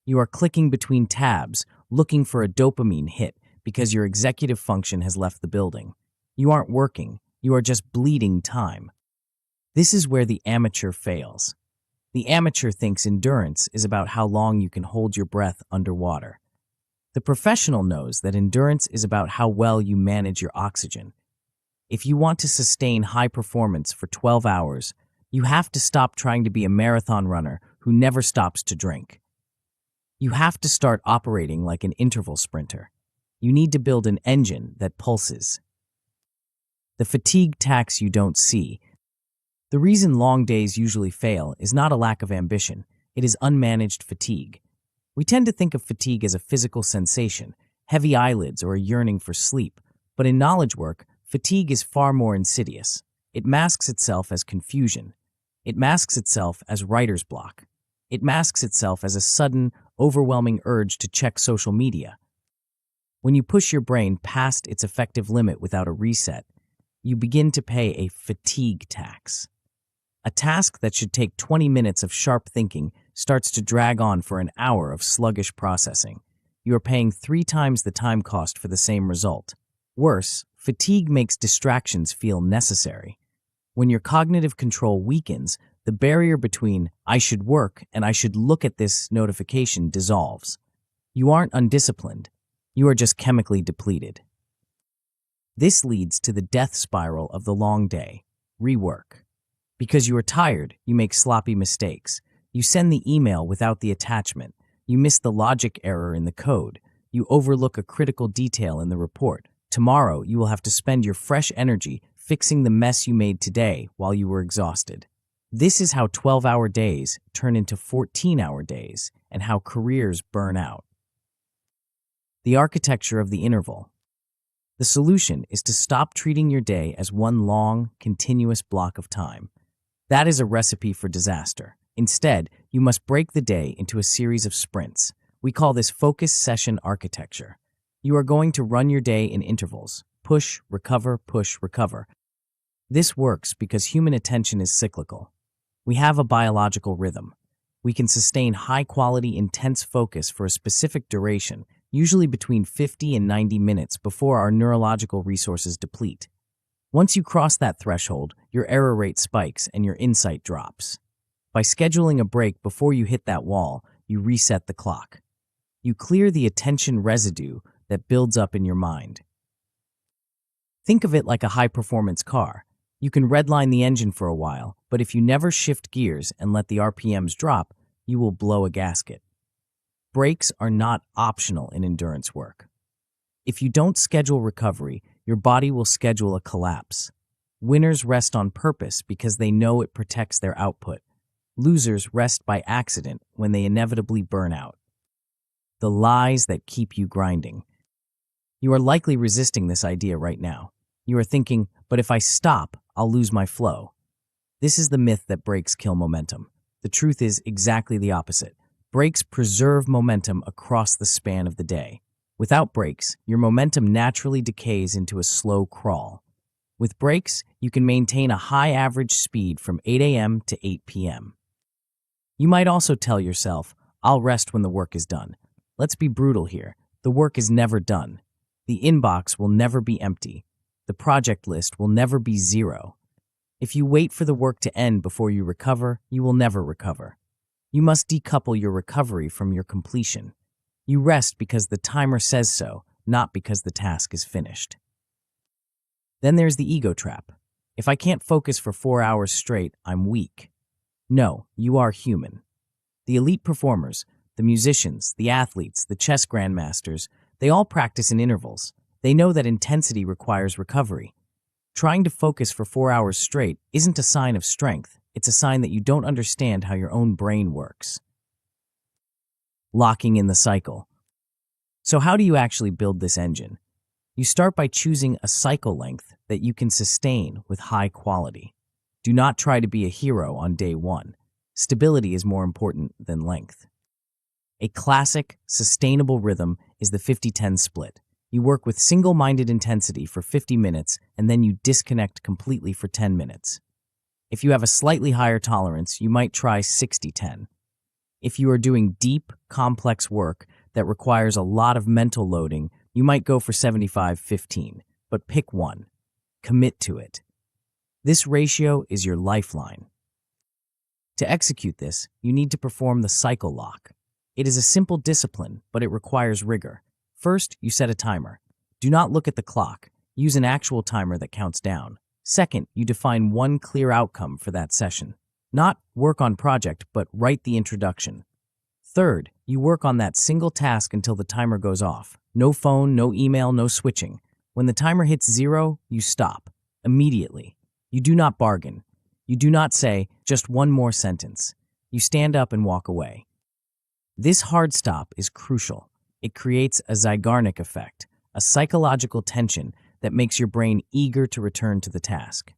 You are clicking between tabs, looking for a dopamine hit because your executive function has left the building. You aren't working, you are just bleeding time. This is where the amateur fails. The amateur thinks endurance is about how long you can hold your breath underwater. The professional knows that endurance is about how well you manage your oxygen. If you want to sustain high performance for 12 hours, you have to stop trying to be a marathon runner who never stops to drink. You have to start operating like an interval sprinter. You need to build an engine that pulses. The fatigue tax you don't see. The reason long days usually fail is not a lack of ambition, it is unmanaged fatigue. We tend to think of fatigue as a physical sensation, heavy eyelids or a yearning for sleep, but in knowledge work, fatigue is far more insidious. It masks itself as confusion. It masks itself as writer's block. It masks itself as a sudden, overwhelming urge to check social media. When you push your brain past its effective limit without a reset, you begin to pay a fatigue tax. A task that should take 20 minutes of sharp thinking starts to drag on for an hour of sluggish processing. You are paying 3 times the time cost for the same result. Worse, fatigue makes distractions feel necessary. When your cognitive control weakens, the barrier between I should work and I should look at this notification dissolves. You aren't undisciplined. You are just chemically depleted. This leads to the death spiral of the long day, rework. Because you are tired, you make sloppy mistakes. You send the email without the attachment. You miss the logic error in the code. You overlook a critical detail in the report. Tomorrow, you will have to spend your fresh energy fixing the mess you made today while you were exhausted. This is how 12-hour days turn into 14-hour days and how careers burn out. The architecture of the interval. The solution is to stop treating your day as one long, continuous block of time. That is a recipe for disaster. Instead, you must break the day into a series of sprints. We call this focus session architecture. You are going to run your day in intervals. Push, recover, push, recover. This works because human attention is cyclical. We have a biological rhythm. We can sustain high-quality, intense focus for a specific duration, usually between 50 and 90 minutes before our neurological resources deplete. Once you cross that threshold, your error rate spikes and your insight drops. By scheduling a break before you hit that wall, you reset the clock. You clear the attention residue that builds up in your mind. Think of it like a high-performance car. You can redline the engine for a while, but if you never shift gears and let the RPMs drop, you will blow a gasket. Breaks are not optional in endurance work. If you don't schedule recovery, your body will schedule a collapse. Winners rest on purpose because they know it protects their output. Losers rest by accident when they inevitably burn out. The lies that keep you grinding. You are likely resisting this idea right now. You are thinking, but if I stop, I'll lose my flow. This is the myth that breaks kill momentum. The truth is exactly the opposite. Breaks preserve momentum across the span of the day. Without breaks, your momentum naturally decays into a slow crawl. With breaks, you can maintain a high average speed from 8 a.m. to 8 p.m. You might also tell yourself, I'll rest when the work is done. Let's be brutal here. The work is never done. The inbox will never be empty. The project list will never be zero. If you wait for the work to end before you recover, you will never recover. You must decouple your recovery from your completion. You rest because the timer says so, not because the task is finished. Then there's the ego trap. If I can't focus for 4 hours straight, I'm weak. No, you are human. The elite performers, the musicians, the athletes, the chess grandmasters, they all practice in intervals. They know that intensity requires recovery. Trying to focus for 4 hours straight isn't a sign of strength. It's a sign that you don't understand how your own brain works. Locking in the cycle. So how do you actually build this engine? You start by choosing a cycle length that you can sustain with high quality. Do not try to be a hero on day one. Stability is more important than length. A classic, sustainable rhythm is the 50-10 split. You work with single-minded intensity for 50 minutes and then you disconnect completely for 10 minutes. If you have a slightly higher tolerance, you might try 60-10. If you are doing deep, complex work that requires a lot of mental loading, you might go for 75-15, but pick one. Commit to it. This ratio is your lifeline. To execute this, you need to perform the cycle lock. It is a simple discipline, but it requires rigor. First, you set a timer. Do not look at the clock. Use an actual timer that counts down. Second, you define one clear outcome for that session. Not work on project, but write the introduction. Third, you work on that single task until the timer goes off. No phone, no email, no switching. When the timer hits 0, you stop. Immediately. You do not bargain. You do not say, just one more sentence. You stand up and walk away. This hard stop is crucial. It creates a Zeigarnik effect, a psychological tension that makes your brain eager to return to the task.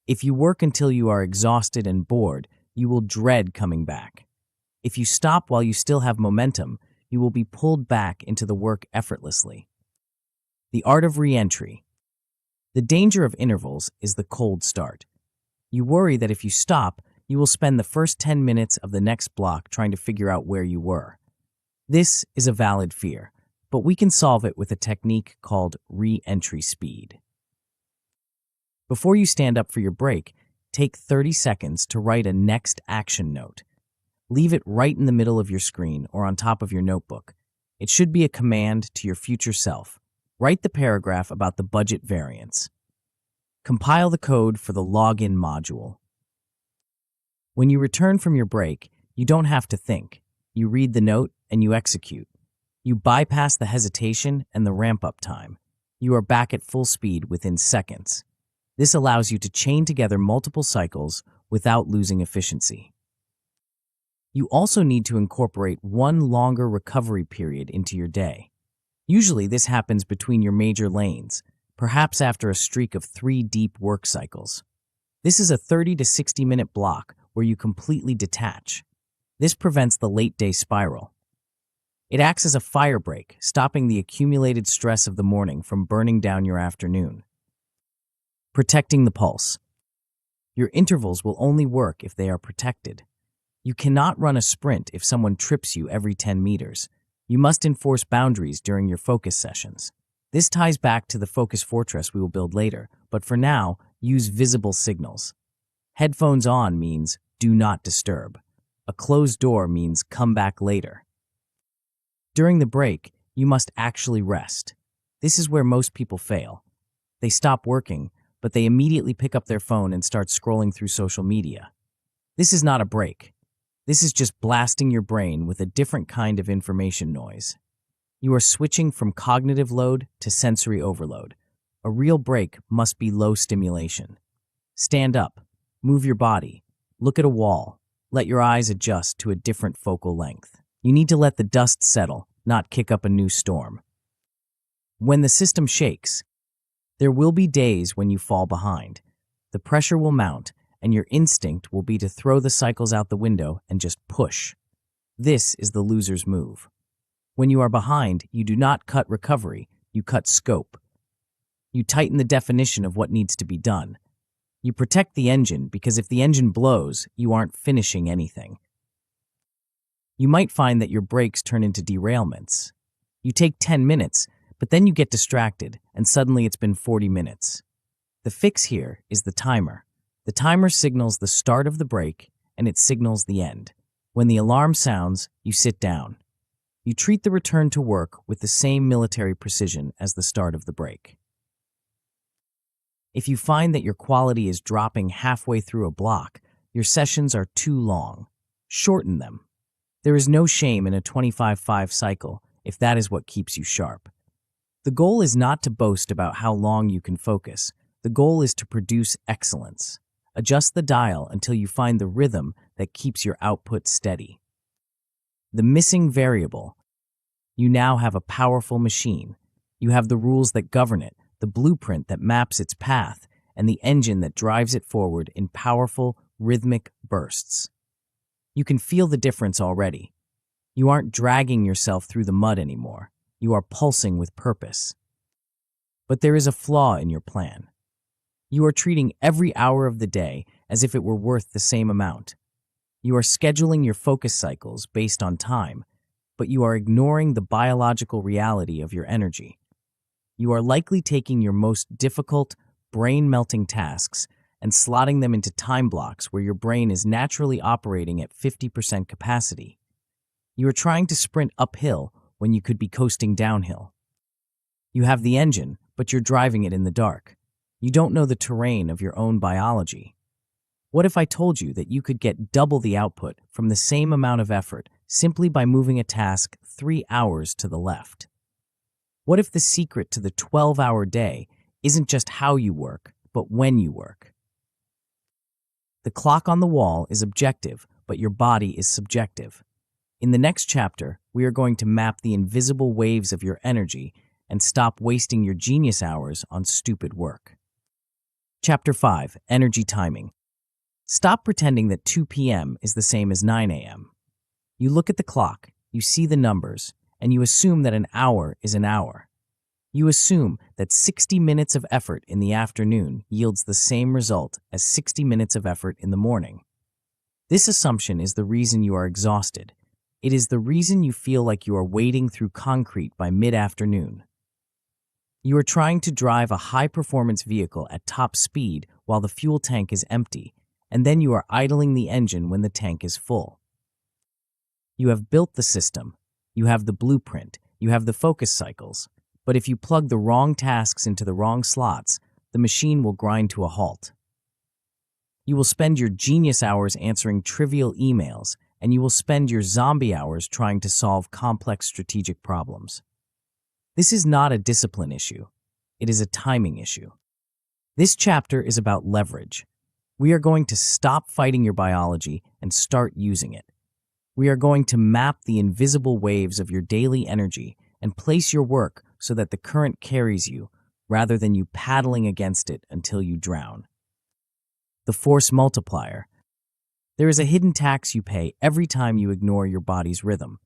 If you work until you are exhausted and bored, you will dread coming back. If you stop while you still have momentum, you will be pulled back into the work effortlessly. The art of re-entry. The danger of intervals is the cold start. You worry that if you stop, you will spend the first 10 minutes of the next block trying to figure out where you were. This is a valid fear, but we can solve it with a technique called re-entry speed. Before you stand up for your break, take 30 seconds to write a next action note. Leave it right in the middle of your screen or on top of your notebook. It should be a command to your future self. Write the paragraph about the budget variance. Compile the code for the login module. When you return from your break, you don't have to think. You read the note and you execute. You bypass the hesitation and the ramp-up time. You are back at full speed within seconds. This allows you to chain together multiple cycles without losing efficiency. You also need to incorporate one longer recovery period into your day. Usually this happens between your major lanes, perhaps after a streak of 3 deep work cycles. This is a 30 to 60-minute block where you completely detach. This prevents the late-day spiral. It acts as a fire break, stopping the accumulated stress of the morning from burning down your afternoon. Protecting the pulse. Your intervals will only work if they are protected. You cannot run a sprint if someone trips you every 10 meters. You must enforce boundaries during your focus sessions. This ties back to the focus fortress we will build later, but for now, use visible signals. Headphones on means do not disturb. A closed door means come back later. During the break, you must actually rest. This is where most people fail. They stop working, but they immediately pick up their phone and start scrolling through social media. This is not a break. This is just blasting your brain with a different kind of information noise. You are switching from cognitive load to sensory overload. A real break must be low stimulation. Stand up, move your body, look at a wall, let your eyes adjust to a different focal length. You need to let the dust settle, not kick up a new storm. When the system shakes, there will be days when you fall behind. The pressure will mount, and your instinct will be to throw the cycles out the window and just push. This is the loser's move. When you are behind, you do not cut recovery, you cut scope. You tighten the definition of what needs to be done. You protect the engine because if the engine blows, you aren't finishing anything. You might find that your breaks turn into derailments. You take 10 minutes, but then you get distracted, and suddenly it's been 40 minutes. The fix here is the timer. The timer signals the start of the break, and it signals the end. When the alarm sounds, you sit down. You treat the return to work with the same military precision as the start of the break. If you find that your quality is dropping halfway through a block, your sessions are too long. Shorten them. There is no shame in a 25-5 cycle if that is what keeps you sharp. The goal is not to boast about how long you can focus. The goal is to produce excellence. Adjust the dial until you find the rhythm that keeps your output steady. The missing variable. You now have a powerful machine. You have the rules that govern it, the blueprint that maps its path, and the engine that drives it forward in powerful, rhythmic bursts. You can feel the difference already. You aren't dragging yourself through the mud anymore. You are pulsing with purpose. But there is a flaw in your plan. You are treating every hour of the day as if it were worth the same amount. You are scheduling your focus cycles based on time, but you are ignoring the biological reality of your energy. You are likely taking your most difficult, brain-melting tasks and slotting them into time blocks where your brain is naturally operating at 50% capacity. You are trying to sprint uphill when you could be coasting downhill. You have the engine, but you're driving it in the dark. You don't know the terrain of your own biology. What if I told you that you could get double the output from the same amount of effort simply by moving a task 3 hours to the left? What if the secret to the 12-hour day isn't just how you work, but when you work? The clock on the wall is objective, but your body is subjective. In the next chapter, we are going to map the invisible waves of your energy and stop wasting your genius hours on stupid work. Chapter 5. Energy Timing. Stop pretending that 2 p.m. is the same as 9 a.m. You look at the clock, you see the numbers, and you assume that an hour is an hour. You assume that 60 minutes of effort in the afternoon yields the same result as 60 minutes of effort in the morning. This assumption is the reason you are exhausted. It is the reason you feel like you are wading through concrete by mid-afternoon. You are trying to drive a high-performance vehicle at top speed while the fuel tank is empty, and then you are idling the engine when the tank is full. You have built the system, you have the blueprint, you have the focus cycles, but if you plug the wrong tasks into the wrong slots, the machine will grind to a halt. You will spend your genius hours answering trivial emails, and you will spend your zombie hours trying to solve complex strategic problems. This is not a discipline issue. It is a timing issue. This chapter is about leverage. We are going to stop fighting your biology and start using it. We are going to map the invisible waves of your daily energy and place your work so that the current carries you, rather than you paddling against it until you drown. The force multiplier. There is a hidden tax you pay every time you ignore your body's rhythm.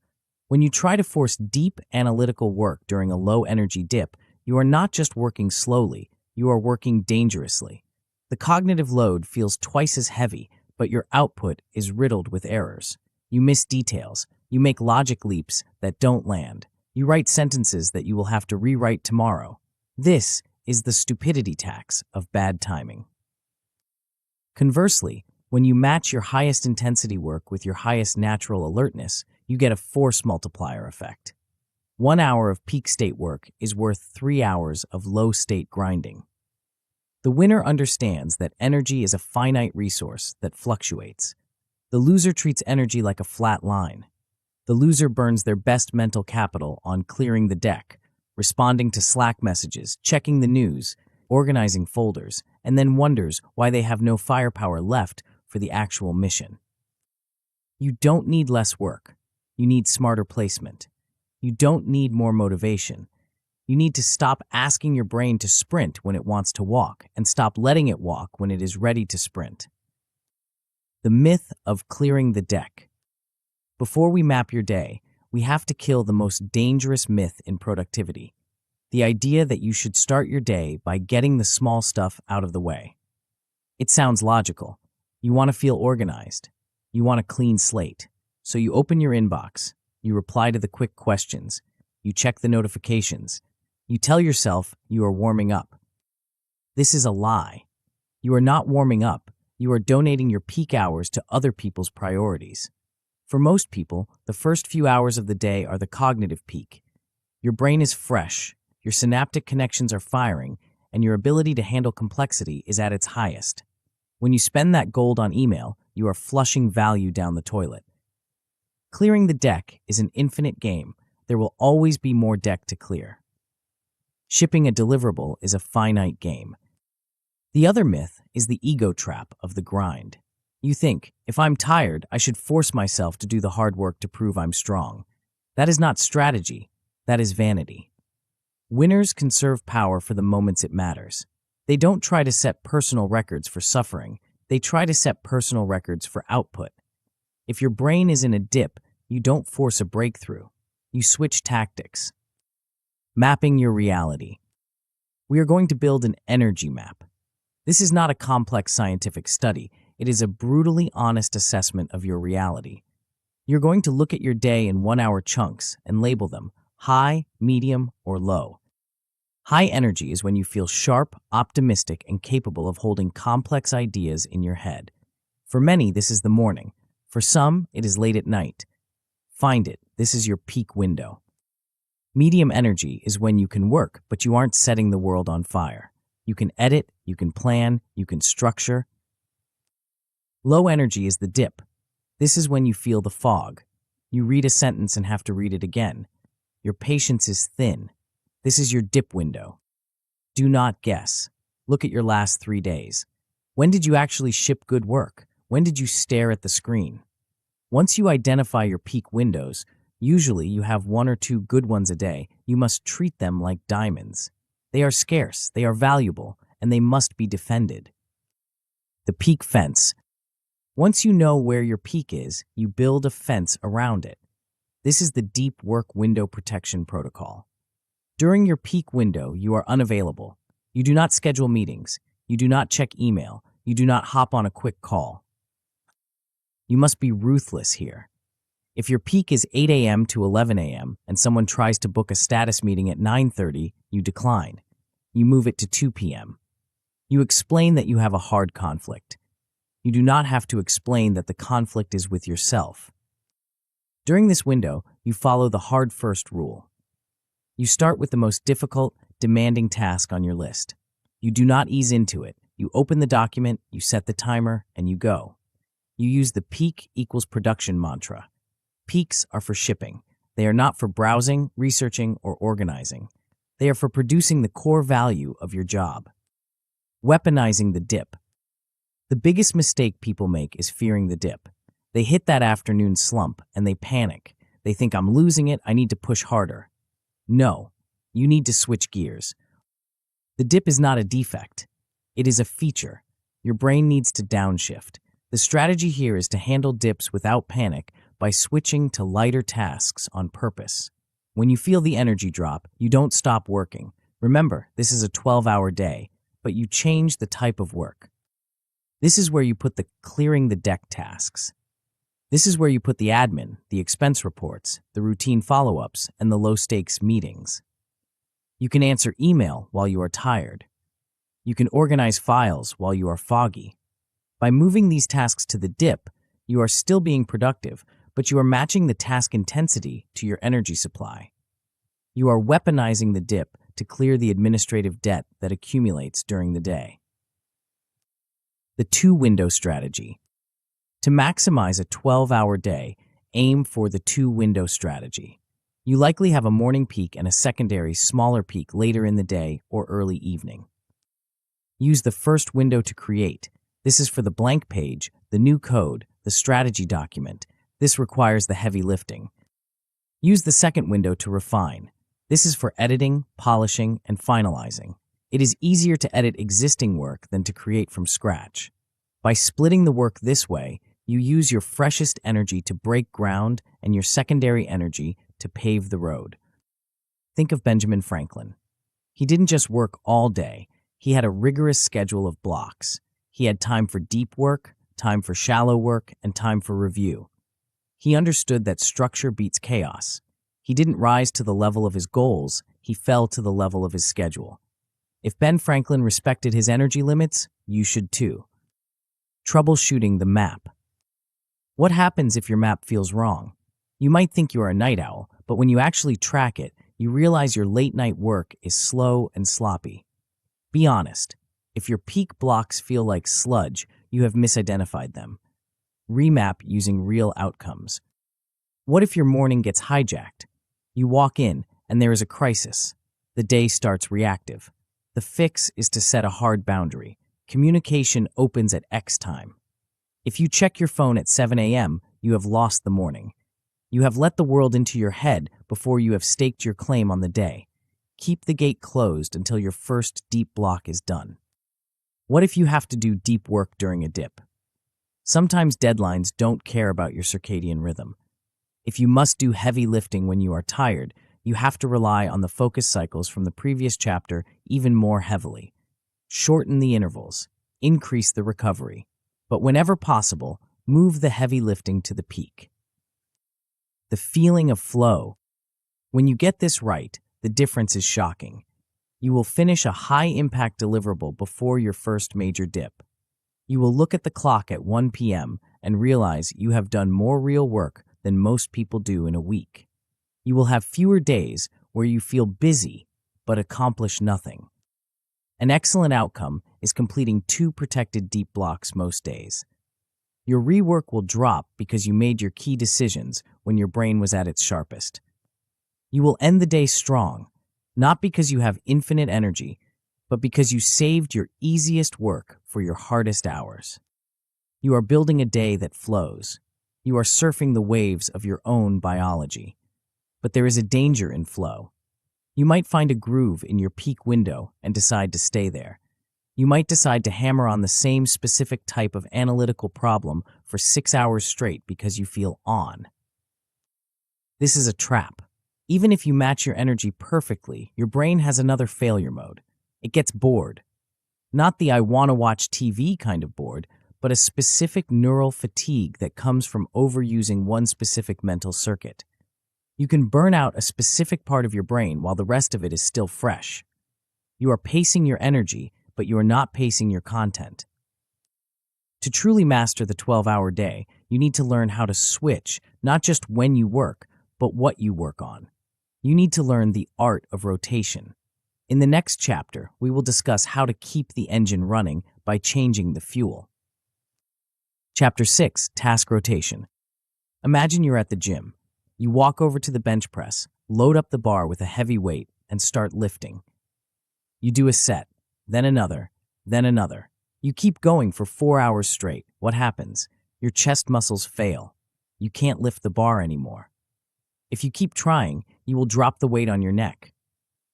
When you try to force deep analytical work during a low-energy dip, you are not just working slowly, you are working dangerously. The cognitive load feels twice as heavy, but your output is riddled with errors. You miss details. You make logic leaps that don't land. You write sentences that you will have to rewrite tomorrow. This is the stupidity tax of bad timing. Conversely, when you match your highest intensity work with your highest natural alertness, you get a force multiplier effect. 1 hour of peak state work is worth 3 hours of low state grinding. The winner understands that energy is a finite resource that fluctuates. The loser treats energy like a flat line. The loser burns their best mental capital on clearing the deck, responding to Slack messages, checking the news, organizing folders, and then wonders why they have no firepower left for the actual mission. You don't need less work. You need smarter placement. You don't need more motivation. You need to stop asking your brain to sprint when it wants to walk and stop letting it walk when it is ready to sprint. The myth of clearing the deck. Before we map your day, we have to kill the most dangerous myth in productivity, the idea that you should start your day by getting the small stuff out of the way. It sounds logical. You want to feel organized. You want a clean slate. So you open your inbox. You reply to the quick questions. You check the notifications. You tell yourself you are warming up. This is a lie. You are not warming up. You are donating your peak hours to other people's priorities. For most people, the first few hours of the day are the cognitive peak. Your brain is fresh, your synaptic connections are firing, and your ability to handle complexity is at its highest. When you spend that gold on email, you are flushing value down the toilet. Clearing the deck is an infinite game. There will always be more deck to clear. Shipping a deliverable is a finite game. The other myth is the ego trap of the grind. You think, if I'm tired, I should force myself to do the hard work to prove I'm strong. That is not strategy. That is vanity. Winners conserve power for the moments it matters. They don't try to set personal records for suffering. They try to set personal records for output. If your brain is in a dip, you don't force a breakthrough. You switch tactics. Mapping your reality. We are going to build an energy map. This is not a complex scientific study. It is a brutally honest assessment of your reality. You're going to look at your day in 1-hour chunks and label them high, medium, or low. High energy is when you feel sharp, optimistic, and capable of holding complex ideas in your head. For many, this is the morning. For some, it is late at night. Find it. This is your peak window. Medium energy is when you can work, but you aren't setting the world on fire. You can edit, you can plan, you can structure. Low energy is the dip. This is when you feel the fog. You read a sentence and have to read it again. Your patience is thin. This is your dip window. Do not guess. Look at your last 3 days. When did you actually ship good work? When did you stare at the screen? Once you identify your peak windows, usually you have 1 or 2 good ones a day, you must treat them like diamonds. They are scarce, they are valuable, and they must be defended. The peak fence. Once you know where your peak is, you build a fence around it. This is the deep work window protection protocol. During your peak window, you are unavailable. You do not schedule meetings. You do not check email. You do not hop on a quick call. You must be ruthless here. If your peak is 8 a.m. to 11 a.m. and someone tries to book a status meeting at 9:30, you decline. You move it to 2 p.m. You explain that you have a hard conflict. You do not have to explain that the conflict is with yourself. During this window, you follow the hard first rule. You start with the most difficult, demanding task on your list. You do not ease into it. You open the document, you set the timer, and you go. You use the peak equals production mantra. Peaks are for shipping. They are not for browsing, researching, or organizing. They are for producing the core value of your job. Weaponizing the dip. The biggest mistake people make is fearing the dip. They hit that afternoon slump and they panic. They think, I'm losing it, I need to push harder. No, you need to switch gears. The dip is not a defect. It is a feature. Your brain needs to downshift. The strategy here is to handle dips without panic by switching to lighter tasks on purpose. When you feel the energy drop, you don't stop working. Remember, this is a 12-hour day, but you change the type of work. This is where you put the clearing the deck tasks. This is where you put the admin, the expense reports, the routine follow-ups, and the low-stakes meetings. You can answer email while you are tired. You can organize files while you are foggy. By moving these tasks to the dip, you are still being productive, but you are matching the task intensity to your energy supply. You are weaponizing the dip to clear the administrative debt that accumulates during the day. The two-window strategy. To maximize a 12-hour day, aim for the two-window strategy. You likely have a morning peak and a secondary, smaller peak later in the day or early evening. Use the first window to create. This is for the blank page, the new code, the strategy document. This requires the heavy lifting. Use the second window to refine. This is for editing, polishing, and finalizing. It is easier to edit existing work than to create from scratch. By splitting the work this way, you use your freshest energy to break ground and your secondary energy to pave the road. Think of Benjamin Franklin. He didn't just work all day. He had a rigorous schedule of blocks. He had time for deep work, time for shallow work, and time for review. He understood that structure beats chaos. He didn't rise to the level of his goals, he fell to the level of his schedule. If Ben Franklin respected his energy limits, you should too. Troubleshooting the map. What happens if your map feels wrong? You might think you are a night owl, but when you actually track it, you realize your late-night work is slow and sloppy. Be honest. If your peak blocks feel like sludge, you have misidentified them. Remap using real outcomes. What if your morning gets hijacked? You walk in, and there is a crisis. The day starts reactive. The fix is to set a hard boundary. Communication opens at X time. If you check your phone at 7 a.m., you have lost the morning. You have let the world into your head before you have staked your claim on the day. Keep the gate closed until your first deep block is done. What if you have to do deep work during a dip? Sometimes deadlines don't care about your circadian rhythm. If you must do heavy lifting when you are tired, you have to rely on the focus cycles from the previous chapter even more heavily. Shorten the intervals. Increase the recovery. But whenever possible, move the heavy lifting to the peak. The feeling of flow. When you get this right, the difference is shocking. You will finish a high-impact deliverable before your first major dip. You will look at the clock at 1 p.m. and realize you have done more real work than most people do in a week. You will have fewer days where you feel busy but accomplish nothing. An excellent outcome is completing 2 protected deep blocks most days. Your rework will drop because you made your key decisions when your brain was at its sharpest. You will end the day strong, not because you have infinite energy, but because you saved your easiest work for your hardest hours. You are building a day that flows. You are surfing the waves of your own biology. But there is a danger in flow. You might find a groove in your peak window and decide to stay there. You might decide to hammer on the same specific type of analytical problem for 6 hours straight because you feel on. This is a trap. Even if you match your energy perfectly, your brain has another failure mode. It gets bored. Not the I want to watch TV kind of bored, but a specific neural fatigue that comes from overusing one specific mental circuit. You can burn out a specific part of your brain while the rest of it is still fresh. You are pacing your energy, but you are not pacing your content. To truly master the 12-hour day, you need to learn how to switch, not just when you work, but what you work on. You need to learn the art of rotation. In the next chapter, we will discuss how to keep the engine running by changing the fuel. Chapter 6, Task Rotation. Imagine you're at the gym. You walk over to the bench press, load up the bar with a heavy weight, and start lifting. You do a set, then another, then another. You keep going for 4 hours straight. What happens? Your chest muscles fail. You can't lift the bar anymore. If you keep trying, you will drop the weight on your neck.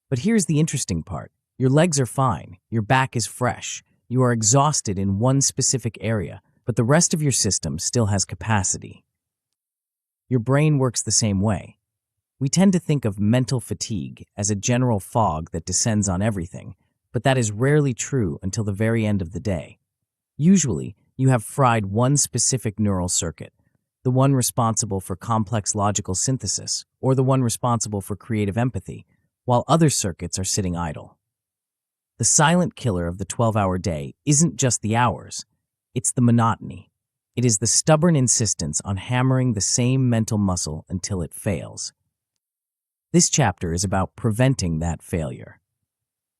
But here's the interesting part. Your legs are fine. Your back is fresh. You are exhausted in one specific area, but the rest of your system still has capacity. Your brain works the same way. We tend to think of mental fatigue as a general fog that descends on everything, but that is rarely true until the very end of the day. Usually, you have fried one specific neural circuit, the one responsible for complex logical synthesis, or the one responsible for creative empathy, while other circuits are sitting idle. The silent killer of the 12-hour day isn't just the hours, it's the monotony. It is the stubborn insistence on hammering the same mental muscle until it fails. This chapter is about preventing that failure.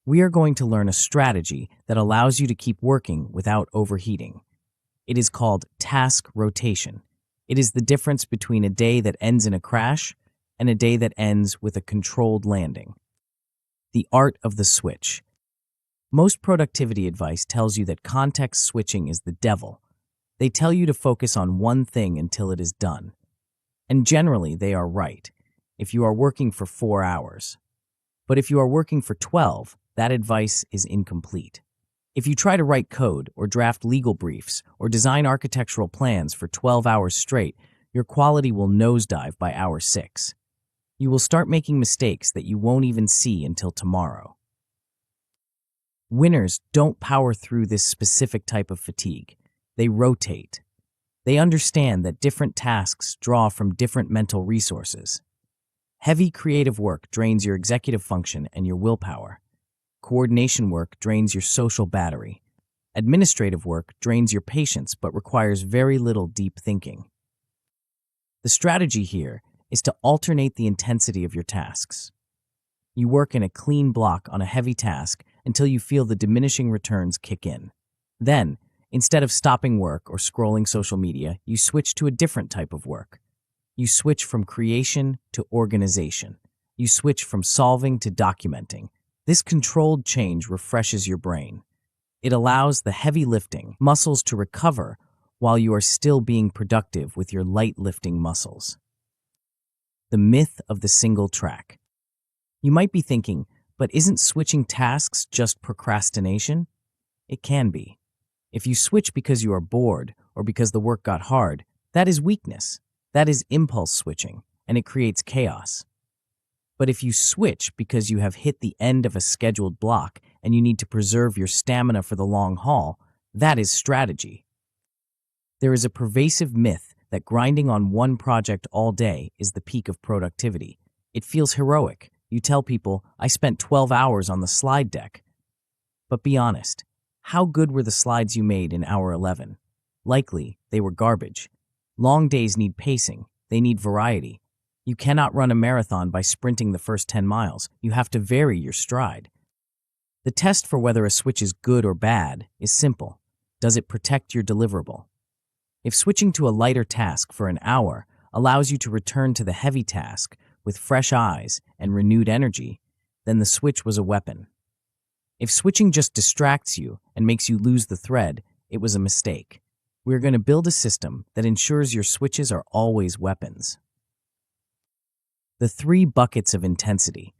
We are going to learn a strategy that allows you to keep working without overheating. It is called task rotation. It is the difference between a day that ends in a crash and a day that ends with a controlled landing. The art of the switch. Most productivity advice tells you that context switching is the devil. They tell you to focus on one thing until it is done. And generally, they are right, if you are working for 4 hours. But if you are working for 12, that advice is incomplete. If you try to write code or draft legal briefs or design architectural plans for 12 hours straight, your quality will nosedive by hour 6. You will start making mistakes that you won't even see until tomorrow. Winners don't power through this specific type of fatigue. They rotate. They understand that different tasks draw from different mental resources. Heavy creative work drains your executive function and your willpower. Coordination work drains your social battery. Administrative work drains your patience but requires very little deep thinking. The strategy here is to alternate the intensity of your tasks. You work in a clean block on a heavy task until you feel the diminishing returns kick in. Then, instead of stopping work or scrolling social media, you switch to a different type of work. You switch from creation to organization. You switch from solving to documenting. This controlled change refreshes your brain. It allows the heavy lifting muscles to recover while you are still being productive with your light lifting muscles. The myth of the single track. You might be thinking, but isn't switching tasks just procrastination? It can be. If you switch because you are bored or because the work got hard, that is weakness. That is impulse switching, and it creates chaos. But if you switch because you have hit the end of a scheduled block and you need to preserve your stamina for the long haul, that is strategy. There is a pervasive myth that grinding on one project all day is the peak of productivity. It feels heroic. You tell people, I spent 12 hours on the slide deck. But be honest, how good were the slides you made in hour 11? Likely, they were garbage. Long days need pacing. They need variety. You cannot run a marathon by sprinting the first 10 miles. You have to vary your stride. The test for whether a switch is good or bad is simple. Does it protect your deliverable? If switching to a lighter task for an hour allows you to return to the heavy task with fresh eyes and renewed energy, then the switch was a weapon. If switching just distracts you and makes you lose the thread, it was a mistake. We're going to build a system that ensures your switches are always weapons. The 3 buckets of intensity.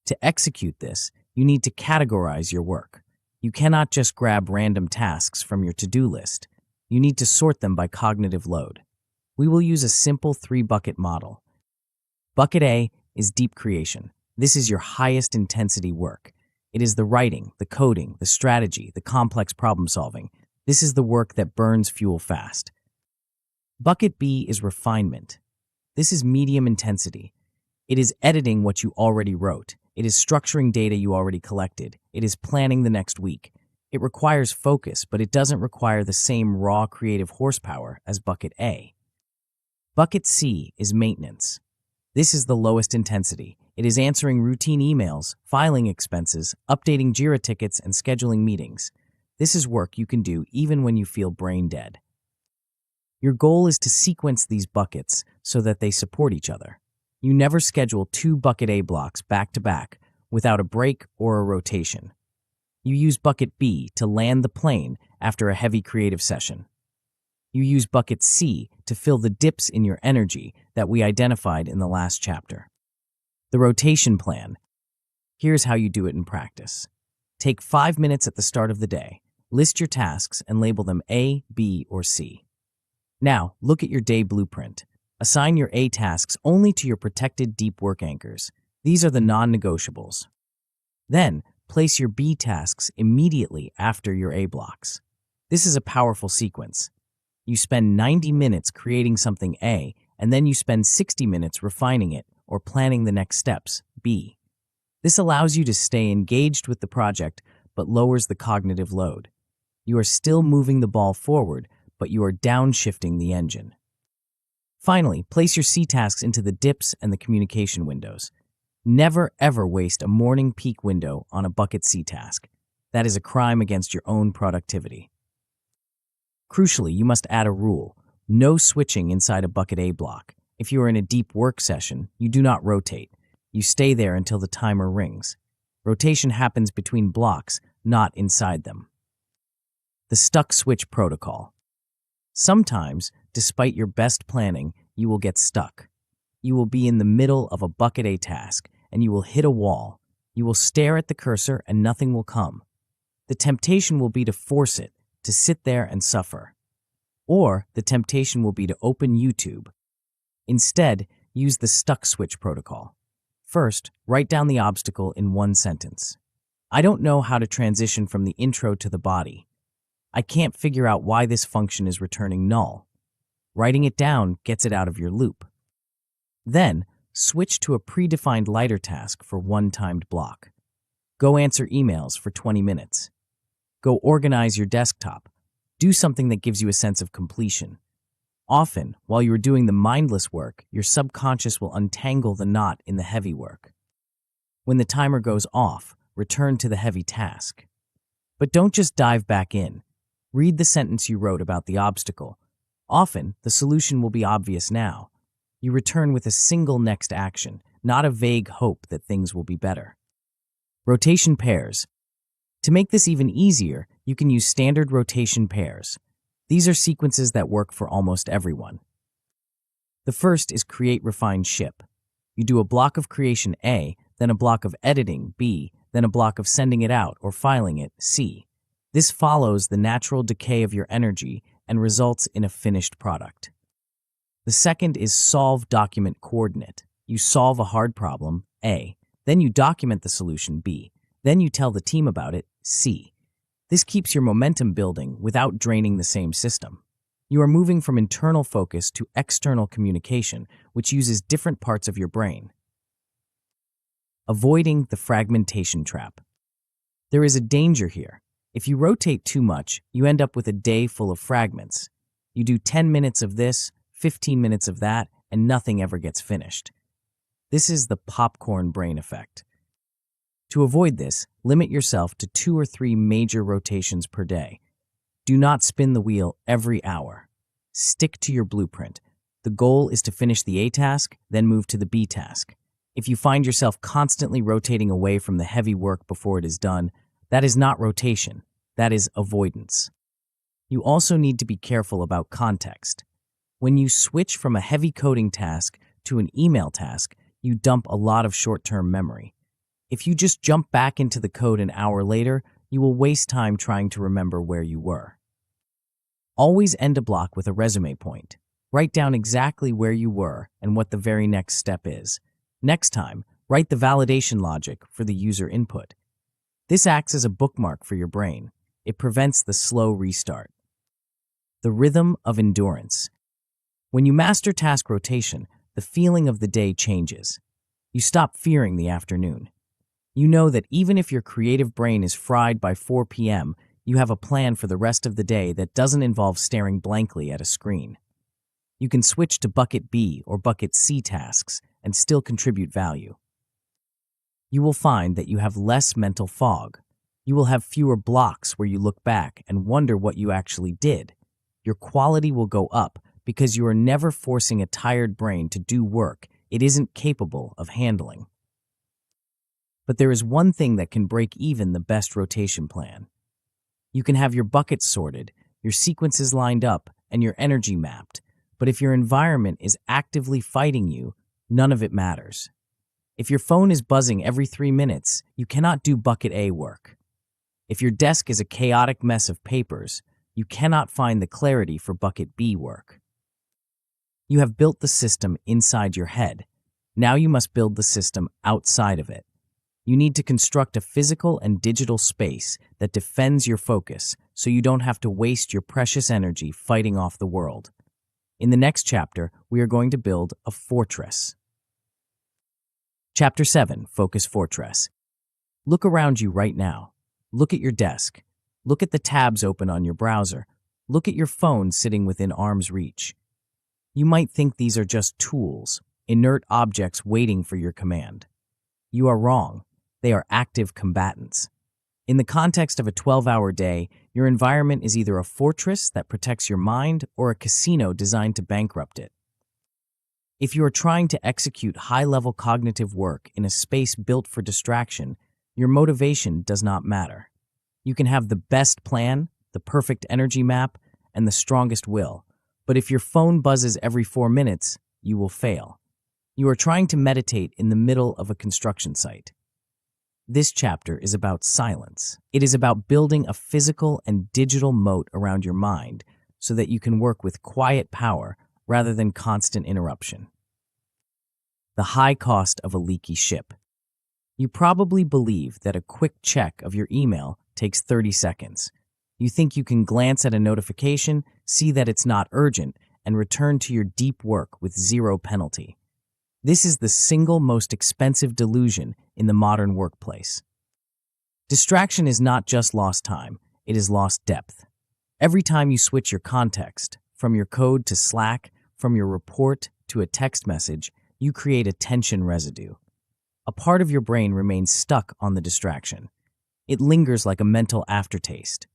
To execute this, you need to categorize your work. You cannot just grab random tasks from your to-do list. You need to sort them by cognitive load. We will use a simple 3-bucket model. Bucket A is deep creation. This is your highest intensity work. It is the writing, the coding, the strategy, the complex problem solving. This is the work that burns fuel fast. Bucket B is refinement. This is medium intensity. It is editing what you already wrote. It is structuring data you already collected. It is planning the next week. It It requires focus, but it doesn't require the same raw creative horsepower as bucket A. Bucket C is maintenance. This is the lowest intensity. It is answering routine emails, filing expenses, updating Jira tickets, and scheduling meetings. This is work you can do even when you feel brain dead. Your goal is to sequence these buckets so that they support each other. You never schedule 2 bucket A blocks back to back without a break or a rotation. You use bucket B to land the plane after a heavy creative session. You use bucket C to fill the dips in your energy that we identified in the last chapter. The rotation plan. Here's how you do it in practice. Take 5 minutes at the start of the day. List your tasks and label them A, B, or C. Now, look at your day blueprint. Assign your A tasks only to your protected deep work anchors. These are the non-negotiables. Then, place your B tasks immediately after your A blocks. This is a powerful sequence. You spend 90 minutes creating something A, and then you spend 60 minutes refining it or planning the next steps, B. This allows you to stay engaged with the project but lowers the cognitive load. You are still moving the ball forward, but you are downshifting the engine. Finally, place your C tasks into the dips and the communication windows. Never ever waste a morning peak window on a bucket C task. That is a crime against your own productivity. Crucially, you must add a rule. No switching inside a bucket A block. If you are in a deep work session, you do not rotate. You stay there until the timer rings. Rotation happens between blocks, not inside them. The stuck switch protocol. Sometimes, despite your best planning, you will get stuck. You will be in the middle of a bucket A task, and you will hit a wall. You will stare at the cursor and nothing will come. The temptation will be to force it, to sit there and suffer. Or the temptation will be to open YouTube. Instead, use the stuck switch protocol. First, write down the obstacle in one sentence. I don't know how to transition from the intro to the body. I can't figure out why this function is returning null. Writing it down gets it out of your loop. Then, switch to a predefined lighter task for one timed block. Go answer emails for 20 minutes. Go organize your desktop. Do something that gives you a sense of completion. Often, while you are doing the mindless work, your subconscious will untangle the knot in the heavy work. When the timer goes off, return to the heavy task. But don't just dive back in. Read the sentence you wrote about the obstacle. Often, the solution will be obvious now. You return with a single next action, not a vague hope that things will be better. Rotation pairs. To make this even easier, you can use standard rotation pairs. These are sequences that work for almost everyone. The first is create, refine, ship. You do a block of creation A, then a block of editing B, then a block of sending it out or filing it C. This follows the natural decay of your energy and results in a finished product. The second is solve, document, coordinate. You solve a hard problem A, then you document the solution B, then you tell the team about it C. This keeps your momentum building without draining the same system. You are moving from internal focus to external communication, which uses different parts of your brain. Avoiding the fragmentation trap. There is a danger here. If you rotate too much, you end up with a day full of fragments. You do 10 minutes of this, 15 minutes of that, and nothing ever gets finished. This is the popcorn brain effect. To avoid this, limit yourself to 2 or 3 major rotations per day. Do not spin the wheel every hour. Stick to your blueprint. The goal is to finish the A task, then move to the B task. If you find yourself constantly rotating away from the heavy work before it is done, that is not rotation, that is avoidance. You also need to be careful about context. When you switch from a heavy coding task to an email task, you dump a lot of short-term memory. If you just jump back into the code an hour later, you will waste time trying to remember where you were. Always end a block with a resume point. Write down exactly where you were and what the very next step is. Next time, write the validation logic for the user input. This acts as a bookmark for your brain. It prevents the slow restart. The rhythm of endurance. When you master task rotation, the feeling of the day changes. You stop fearing the afternoon. You know that even if your creative brain is fried by 4 p.m., You have a plan for the rest of the day that doesn't involve staring blankly at a screen. You can switch to bucket B or bucket C tasks and still contribute value. You will find that you have less mental fog. You will have fewer blocks where you look back and wonder what you actually did. Your quality will go up because you are never forcing a tired brain to do work it isn't capable of handling. But there is one thing that can break even the best rotation plan. You can have your buckets sorted, your sequences lined up, and your energy mapped, but if your environment is actively fighting you, none of it matters. If your phone is buzzing every 3 minutes, you cannot do bucket A work. If your desk is a chaotic mess of papers, you cannot find the clarity for bucket B work. You have built the system inside your head. Now you must build the system outside of it. You need to construct a physical and digital space that defends your focus so you don't have to waste your precious energy fighting off the world. In the next chapter, we are going to build a fortress. Chapter 7, Focus Fortress. Look around you right now. Look at your desk. Look at the tabs open on your browser. Look at your phone sitting within arm's reach. You might think these are just tools, inert objects waiting for your command. You are wrong. They are active combatants. In the context of a 12-hour day, your environment is either a fortress that protects your mind or a casino designed to bankrupt it. If you are trying to execute high-level cognitive work in a space built for distraction, your motivation does not matter. You can have the best plan, the perfect energy map, and the strongest will, but if your phone buzzes every 4 minutes, you will fail. You are trying to meditate in the middle of a construction site. This chapter is about silence. It is about building a physical and digital moat around your mind so that you can work with quiet power rather than constant interruption. The high cost of a leaky ship. You probably believe that a quick check of your email takes 30 seconds. You think you can glance at a notification, see that it's not urgent, and return to your deep work with zero penalty. This is the single most expensive delusion in the modern workplace. Distraction is not just lost time, it is lost depth. Every time you switch your context, from your code to Slack, from your report to a text message, you create a tension residue. A part of your brain remains stuck on the distraction. It lingers like a mental aftertaste.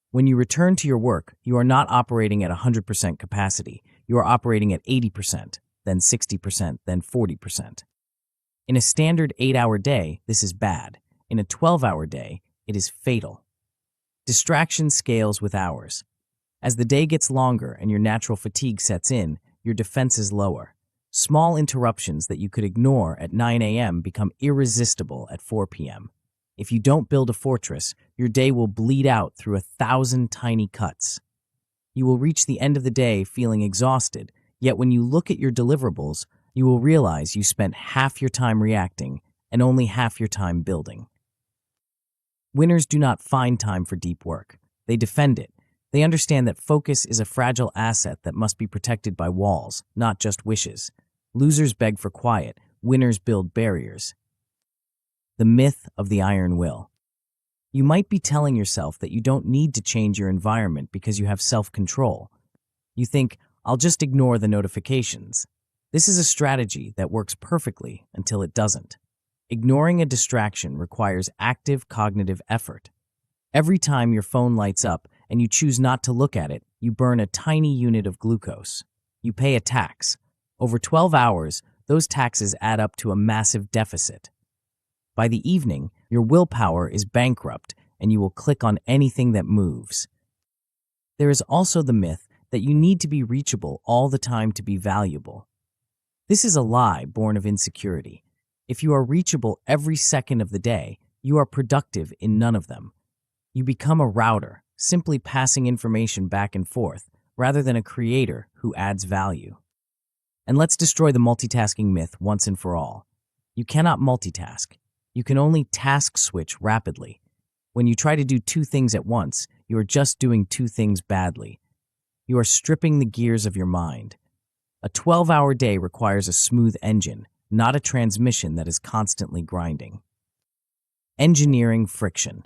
When you return to your work, you are not operating at 100% capacity. You are operating at 80%, then 60%, then 40%. In a standard 8-hour day, this is bad. In a 12-hour day, it is fatal. Distraction scales with hours. As the day gets longer and your natural fatigue sets in, your defenses lower. Small interruptions that you could ignore at 9 a.m. become irresistible at 4 p.m. If you don't build a fortress, your day will bleed out through 1,000 tiny cuts. You will reach the end of the day feeling exhausted, yet when you look at your deliverables, you will realize you spent half your time reacting and only half your time building. Winners do not find time for deep work. They defend it. They understand that focus is a fragile asset that must be protected by walls, not just wishes. Losers beg for quiet. Winners build barriers. The myth of the iron will. You might be telling yourself that you don't need to change your environment because you have self-control. You think, I'll just ignore the notifications. This is a strategy that works perfectly until it doesn't. Ignoring a distraction requires active cognitive effort. Every time your phone lights up and you choose not to look at it, you burn a tiny unit of glucose. You pay a tax. Over 12 hours, those taxes add up to a massive deficit. By the evening, your willpower is bankrupt and you will click on anything that moves. There is also the myth that you need to be reachable all the time to be valuable. This is a lie born of insecurity. If you are reachable every second of the day, you are productive in none of them. You become a router, simply passing information back and forth, rather than a creator who adds value. And let's destroy the multitasking myth once and for all. You cannot multitask. You can only task switch rapidly. When you try to do 2 things at once, you are just doing 2 things badly. You are stripping the gears of your mind. A 12-hour day requires a smooth engine, not a transmission that is constantly grinding. Engineering friction.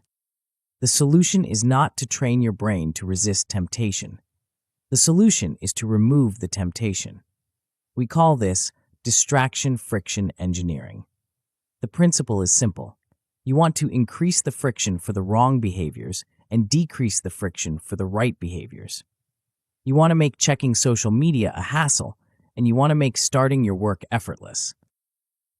The solution is not to train your brain to resist temptation. The solution is to remove the temptation. We call this distraction friction engineering. The principle is simple. You want to increase the friction for the wrong behaviors and decrease the friction for the right behaviors. You want to make checking social media a hassle, and you want to make starting your work effortless.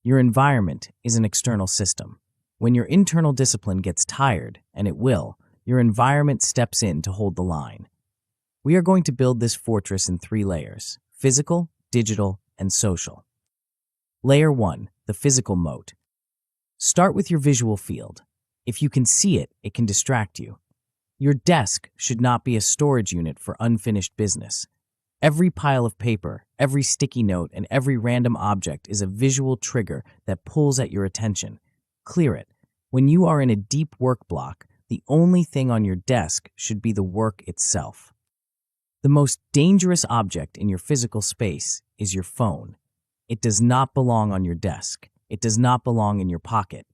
Your environment is an external system. When your internal discipline gets tired, and it will, your environment steps in to hold the line. We are going to build this fortress in 3 layers: physical, digital, and social. Layer 1, the physical moat. Start with your visual field. If you can see it, it can distract you. Your desk should not be a storage unit for unfinished business. Every pile of paper, every sticky note, and every random object is a visual trigger that pulls at your attention. Clear it. When you are in a deep work block, the only thing on your desk should be the work itself. The most dangerous object in your physical space is your phone. It does not belong on your desk. It does not belong in your pocket.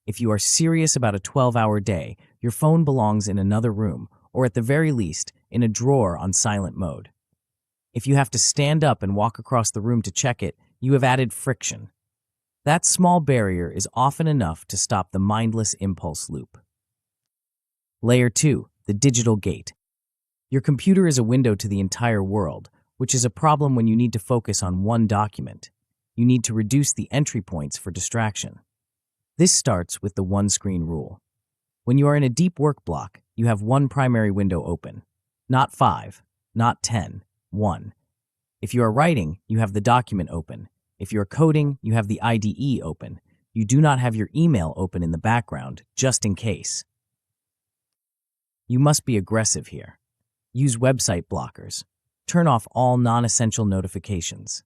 If you are serious about a 12-hour day, your phone belongs in another room, or at the very least, in a drawer on silent mode. If you have to stand up and walk across the room to check it, you have added friction. That small barrier is often enough to stop the mindless impulse loop. Layer 2, the digital gate. Your computer is a window to the entire world, which is a problem when you need to focus on one document. You need to reduce the entry points for distraction. This starts with the one-screen rule. When you are in a deep work block, you have one primary window open. Not 5, not 10, 1. If you are writing, you have the document open. If you are coding, you have the IDE open. You do not have your email open in the background, just in case. You must be aggressive here. Use website blockers. Turn off all non-essential notifications.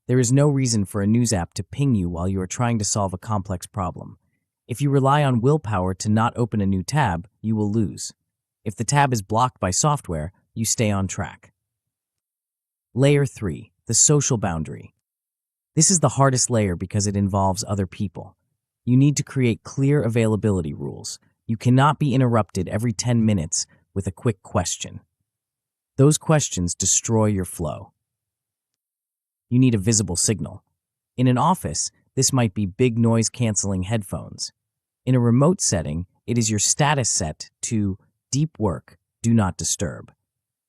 There is no reason for a news app to ping you while you are trying to solve a complex problem. If you rely on willpower to not open a new tab, you will lose. If the tab is blocked by software, you stay on track. Layer 3, the social boundary. This is the hardest layer because it involves other people. You need to create clear availability rules. You cannot be interrupted every 10 minutes with a quick question. Those questions destroy your flow. You need a visible signal. In an office, this might be big noise-canceling headphones. In a remote setting, it is your status set to deep work, do not disturb.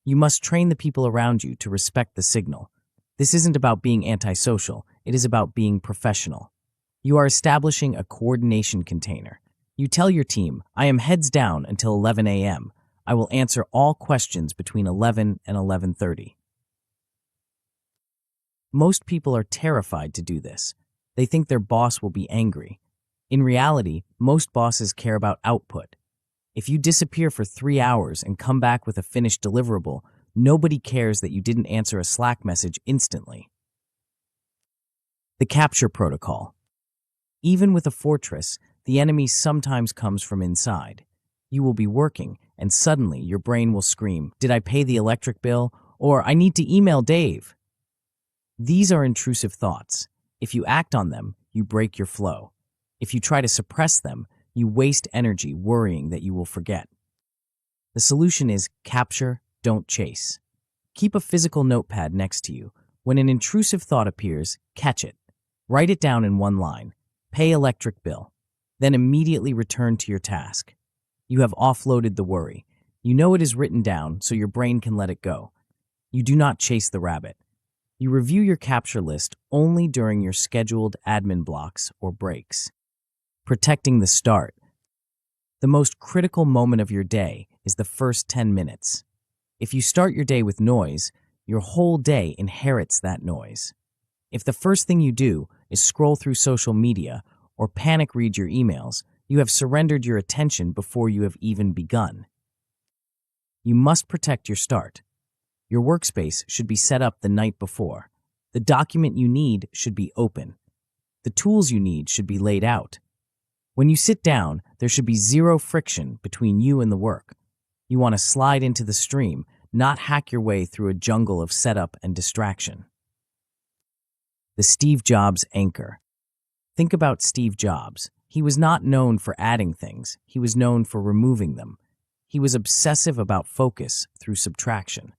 You must train the people around you to respect the signal. This isn't about being antisocial, it is about being professional. You are establishing a coordination container. You tell your team, I am heads down until 11 a.m. I will answer all questions between 11 and 11:30. Most people are terrified to do this. They think their boss will be angry. In reality, most bosses care about output. If you disappear for 3 hours and come back with a finished deliverable, nobody cares that you didn't answer a Slack message instantly. The capture protocol. Even with a fortress, the enemy sometimes comes from inside. You will be working, and suddenly your brain will scream, "Did I pay the electric bill?" or "I need to email Dave." These are intrusive thoughts. If you act on them, you break your flow. If you try to suppress them, you waste energy worrying that you will forget. The solution is capture, don't chase. Keep a physical notepad next to you. When an intrusive thought appears, catch it. Write it down in one line. Pay electric bill. Then immediately return to your task. You have offloaded the worry. You know it is written down, so your brain can let it go. You do not chase the rabbit. You review your capture list only during your scheduled admin blocks or breaks. Protecting the start. The most critical moment of your day is the first 10 minutes. If you start your day with noise, your whole day inherits that noise. If the first thing you do is scroll through social media or panic read your emails, you have surrendered your attention before you have even begun. You must protect your start. Your workspace should be set up the night before. The document you need should be open. The tools you need should be laid out. When you sit down, there should be zero friction between you and the work. You want to slide into the stream, not hack your way through a jungle of setup and distraction. The Steve Jobs anchor. Think about Steve Jobs. He was not known for adding things, he was known for removing them. He was obsessive about focus through subtraction.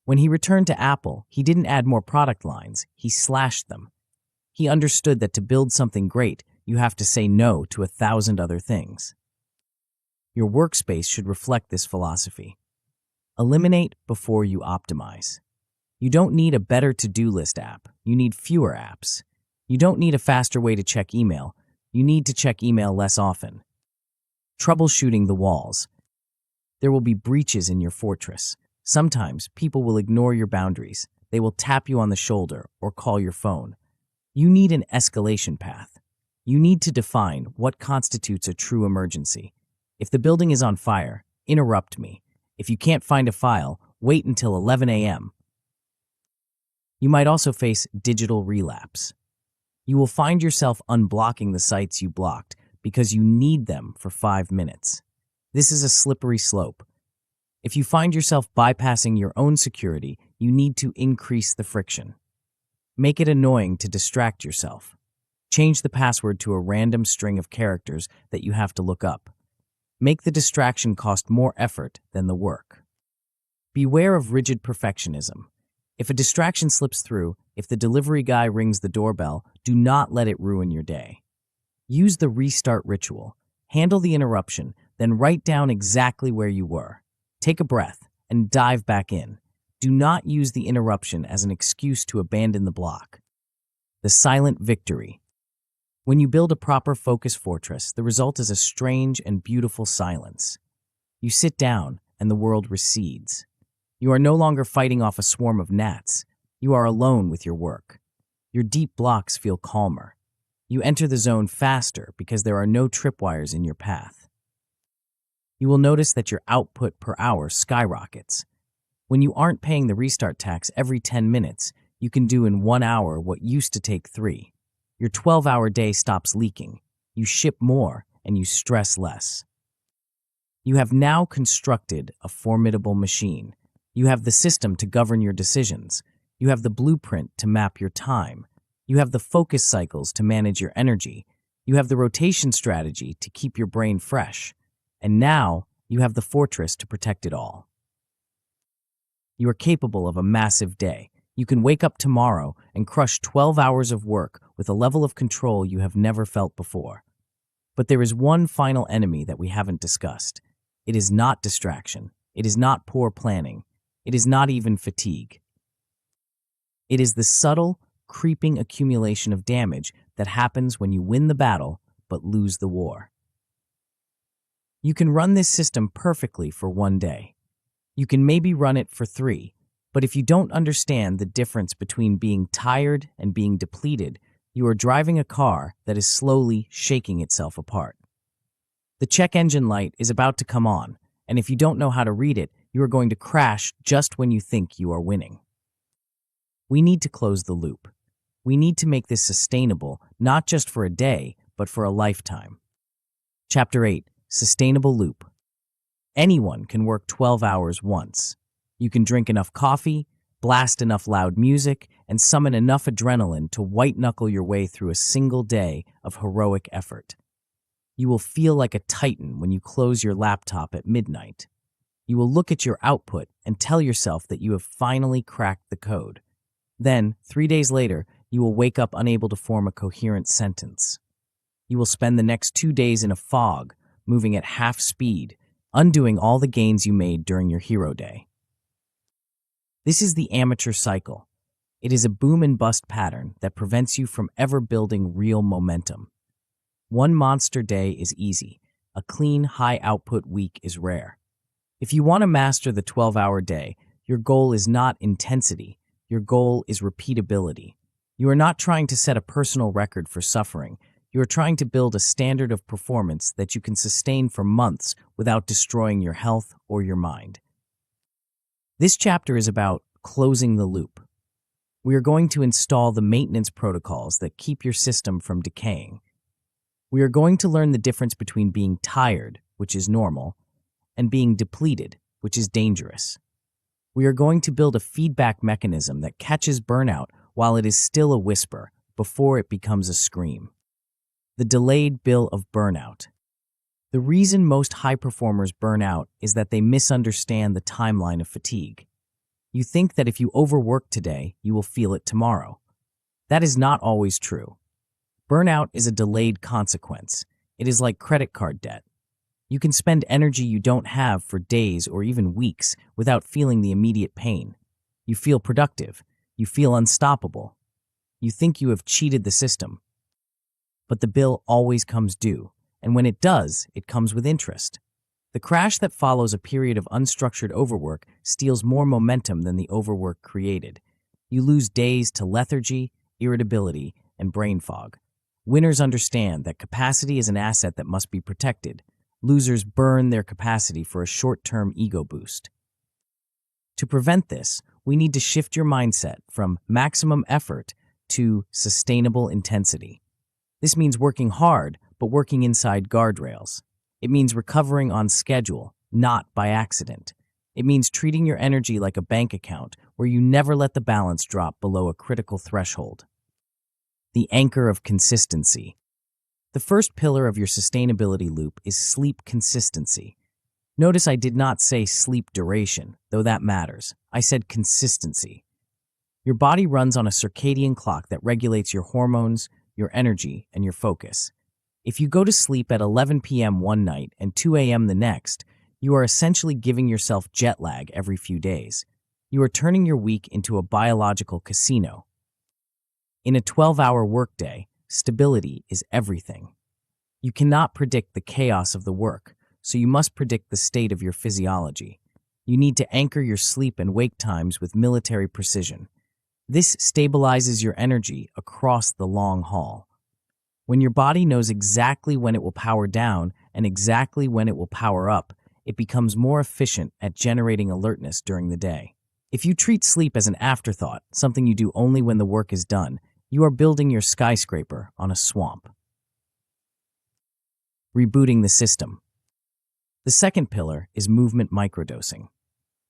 When he returned to Apple, he didn't add more product lines, he slashed them. He understood that to build something great, you have to say no to 1,000 other things. Your workspace should reflect this philosophy. Eliminate before you optimize. You don't need a better to-do list app, you need fewer apps. You don't need a faster way to check email, you need to check email less often. Troubleshooting the walls. There will be breaches in your fortress. Sometimes people will ignore your boundaries. They will tap you on the shoulder or call your phone. You need an escalation path. You need to define what constitutes a true emergency. If the building is on fire, interrupt me. If you can't find a file, wait until 11 a.m. You might also face digital relapse. You will find yourself unblocking the sites you blocked because you need them for 5 minutes. This is a slippery slope. If you find yourself bypassing your own security, you need to increase the friction. Make it annoying to distract yourself. Change the password to a random string of characters that you have to look up. Make the distraction cost more effort than the work. Beware of rigid perfectionism. If a distraction slips through, if the delivery guy rings the doorbell, do not let it ruin your day. Use the restart ritual. Handle the interruption, then write down exactly where you were. Take a breath and dive back in. Do not use the interruption as an excuse to abandon the block. The silent victory. When you build a proper focus fortress, the result is a strange and beautiful silence. You sit down and the world recedes. You are no longer fighting off a swarm of gnats. You are alone with your work. Your deep blocks feel calmer. You enter the zone faster because there are no tripwires in your path. You will notice that your output per hour skyrockets. When you aren't paying the restart tax every 10 minutes, you can do in 1 hour what used to take 3. Your 12-hour day stops leaking. You ship more and you stress less. You have now constructed a formidable machine. You have the system to govern your decisions. You have the blueprint to map your time. You have the focus cycles to manage your energy. You have the rotation strategy to keep your brain fresh. And now you have the fortress to protect it all. You are capable of a massive day. You can wake up tomorrow and crush 12 hours of work with a level of control you have never felt before. But there is one final enemy that we haven't discussed. It is not distraction. It is not poor planning. It is not even fatigue. It is the subtle, creeping accumulation of damage that happens when you win the battle but lose the war. You can run this system perfectly for 1 day. You can maybe run it for 3, but if you don't understand the difference between being tired and being depleted, you are driving a car that is slowly shaking itself apart. The check engine light is about to come on, and if you don't know how to read it, you are going to crash just when you think you are winning. We need to close the loop. We need to make this sustainable, not just for a day, but for a lifetime. Chapter 8. Sustainable Loop. Anyone can work 12 hours once. You can drink enough coffee, blast enough loud music, and summon enough adrenaline to white-knuckle your way through a single day of heroic effort. You will feel like a titan when you close your laptop at midnight. You will look at your output and tell yourself that you have finally cracked the code. Then, 3 days later, you will wake up unable to form a coherent sentence. You will spend the next 2 days in a fog, moving at half speed, undoing all the gains you made during your hero day. This is the amateur cycle. It is a boom and bust pattern that prevents you from ever building real momentum. One monster day is easy. A clean, high-output week is rare. If you want to master the 12-hour day, your goal is not intensity. Your goal is repeatability. You are not trying to set a personal record for suffering. You are trying to build a standard of performance that you can sustain for months without destroying your health or your mind. This chapter is about closing the loop. We are going to install the maintenance protocols that keep your system from decaying. We are going to learn the difference between being tired, which is normal, and being depleted, which is dangerous. We are going to build a feedback mechanism that catches burnout while it is still a whisper, before it becomes a scream. The delayed bill of burnout. The reason most high performers burn out is that they misunderstand the timeline of fatigue. You think that if you overwork today, you will feel it tomorrow. That is not always true. Burnout is a delayed consequence. It is like credit card debt. You can spend energy you don't have for days or even weeks without feeling the immediate pain. You feel productive. You feel unstoppable. You think you have cheated the system. But the bill always comes due, and when it does, it comes with interest. The crash that follows a period of unstructured overwork steals more momentum than the overwork created. You lose days to lethargy, irritability, and brain fog. Winners understand that capacity is an asset that must be protected. Losers burn their capacity for a short-term ego boost. To prevent this, we need to shift your mindset from maximum effort to sustainable intensity. This means working hard, but working inside guardrails. It means recovering on schedule, not by accident. It means treating your energy like a bank account where you never let the balance drop below a critical threshold. The anchor of consistency. The first pillar of your sustainability loop is sleep consistency. Notice I did not say sleep duration, though that matters. I said consistency. Your body runs on a circadian clock that regulates your hormones, your energy, and your focus. If you go to sleep at 11 p.m. one night and 2 a.m. the next, you are essentially giving yourself jet lag every few days. You are turning your week into a biological casino. In a 12-hour workday, stability is everything. You cannot predict the chaos of the work, so you must predict the state of your physiology. You need to anchor your sleep and wake times with military precision. This stabilizes your energy across the long haul. When your body knows exactly when it will power down and exactly when it will power up, it becomes more efficient at generating alertness during the day. If you treat sleep as an afterthought, something you do only when the work is done, you are building your skyscraper on a swamp. Rebooting the system. The second pillar is movement microdosing.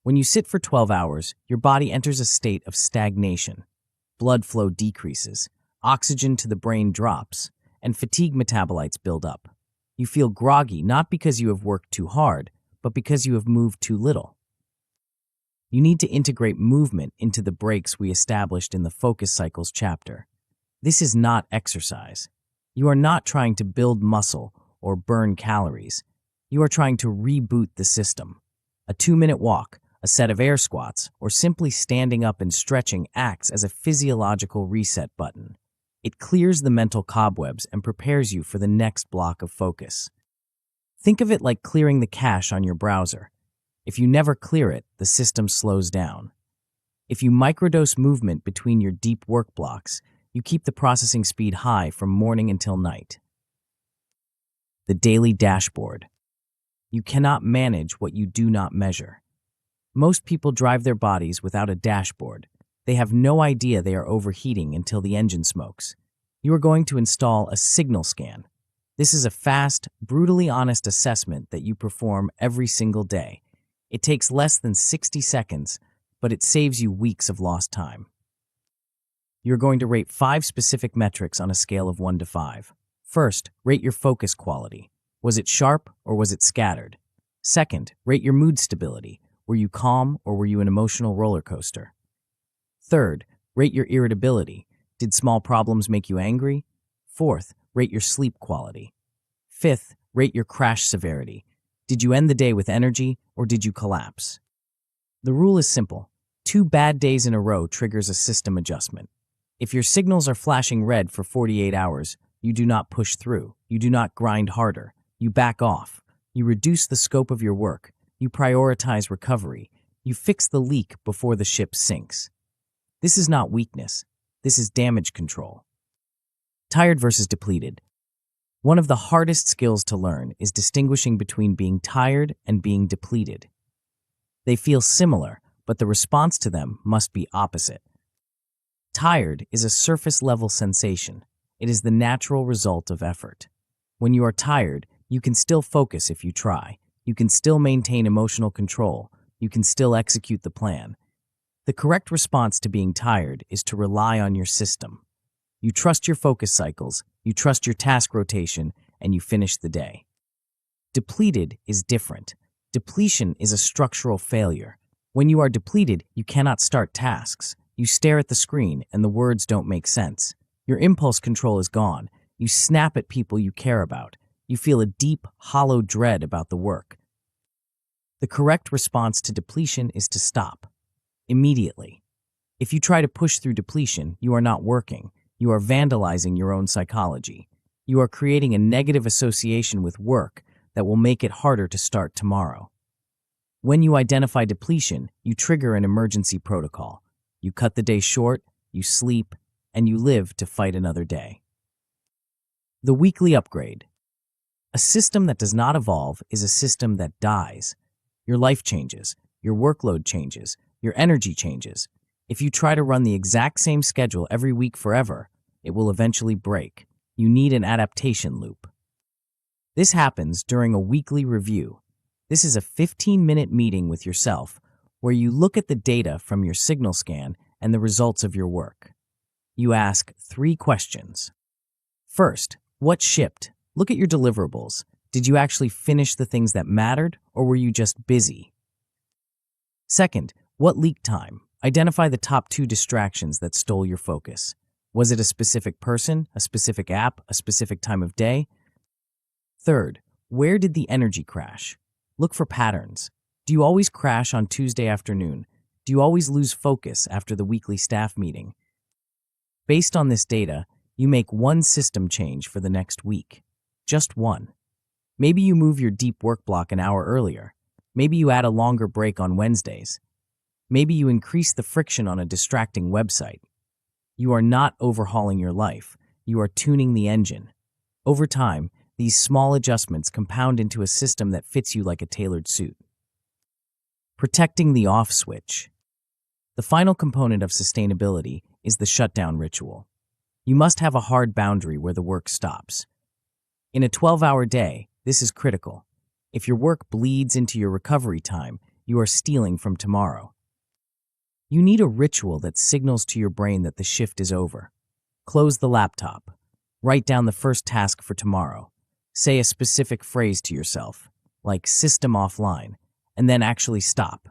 When you sit for 12 hours, your body enters a state of stagnation. Blood flow decreases, oxygen to the brain drops, and fatigue metabolites build up. You feel groggy not because you have worked too hard, but because you have moved too little. You need to integrate movement into the breaks we established in the Focus Cycles chapter. This is not exercise. You are not trying to build muscle or burn calories. You are trying to reboot the system. A 2-minute walk, a set of air squats, or simply standing up and stretching acts as a physiological reset button. It clears the mental cobwebs and prepares you for the next block of focus. Think of it like clearing the cache on your browser. If you never clear it, the system slows down. If you microdose movement between your deep work blocks, you keep the processing speed high from morning until night. The daily dashboard. You cannot manage what you do not measure. Most people drive their bodies without a dashboard. They have no idea they are overheating until the engine smokes. You are going to install a signal scan. This is a fast, brutally honest assessment that you perform every single day. It takes less than 60 seconds, but it saves you weeks of lost time. You're going to rate 5 specific metrics on a scale of 1 to 5. First, rate your focus quality. Was it sharp or was it scattered? Second, rate your mood stability. Were you calm or were you an emotional roller coaster? Third, rate your irritability. Did small problems make you angry? Fourth, rate your sleep quality. Fifth, rate your crash severity. Did you end the day with energy or did you collapse? The rule is simple. 2 bad days in a row triggers a system adjustment. If your signals are flashing red for 48 hours, you do not push through. You do not grind harder. You back off. You reduce the scope of your work. You prioritize recovery. You fix the leak before the ship sinks. This is not weakness. This is damage control. Tired versus depleted. One of the hardest skills to learn is distinguishing between being tired and being depleted. They feel similar, but the response to them must be opposite. Tired is a surface-level sensation. It is the natural result of effort. When you are tired, you can still focus if you try. You can still maintain emotional control. You can still execute the plan. The correct response to being tired is to rely on your system. You trust your focus cycles, you trust your task rotation, and you finish the day. Depleted is different. Depletion is a structural failure. When you are depleted, you cannot start tasks. You stare at the screen and the words don't make sense. Your impulse control is gone. You snap at people you care about. You feel a deep, hollow dread about the work. The correct response to depletion is to stop. Immediately. If you try to push through depletion, you are not working. You are vandalizing your own psychology. You are creating a negative association with work that will make it harder to start tomorrow. When you identify depletion, you trigger an emergency protocol. You cut the day short, you sleep, and you live to fight another day. The weekly upgrade. A system that does not evolve is a system that dies. Your life changes, your workload changes, your energy changes. If you try to run the exact same schedule every week forever, it will eventually break. You need an adaptation loop. This happens during a weekly review. This is a 15-minute meeting with yourself where you look at the data from your signal scan and the results of your work. You ask 3 questions. First, what shipped? Look at your deliverables. Did you actually finish the things that mattered, or were you just busy? Second, what leaked time? Identify the top 2 distractions that stole your focus. Was it a specific person, a specific app, a specific time of day? Third, where did the energy crash? Look for patterns. Do you always crash on Tuesday afternoon? Do you always lose focus after the weekly staff meeting? Based on this data, you make one system change for the next week. Just one. Maybe you move your deep work block an hour earlier. Maybe you add a longer break on Wednesdays. Maybe you increase the friction on a distracting website. You are not overhauling your life. You are tuning the engine. Over time, these small adjustments compound into a system that fits you like a tailored suit. Protecting the off switch. The final component of sustainability is the shutdown ritual. You must have a hard boundary where the work stops. In a 12-hour day, this is critical. If your work bleeds into your recovery time, you are stealing from tomorrow. You need a ritual that signals to your brain that the shift is over. Close the laptop. Write down the first task for tomorrow. Say a specific phrase to yourself, like system offline, and then actually stop.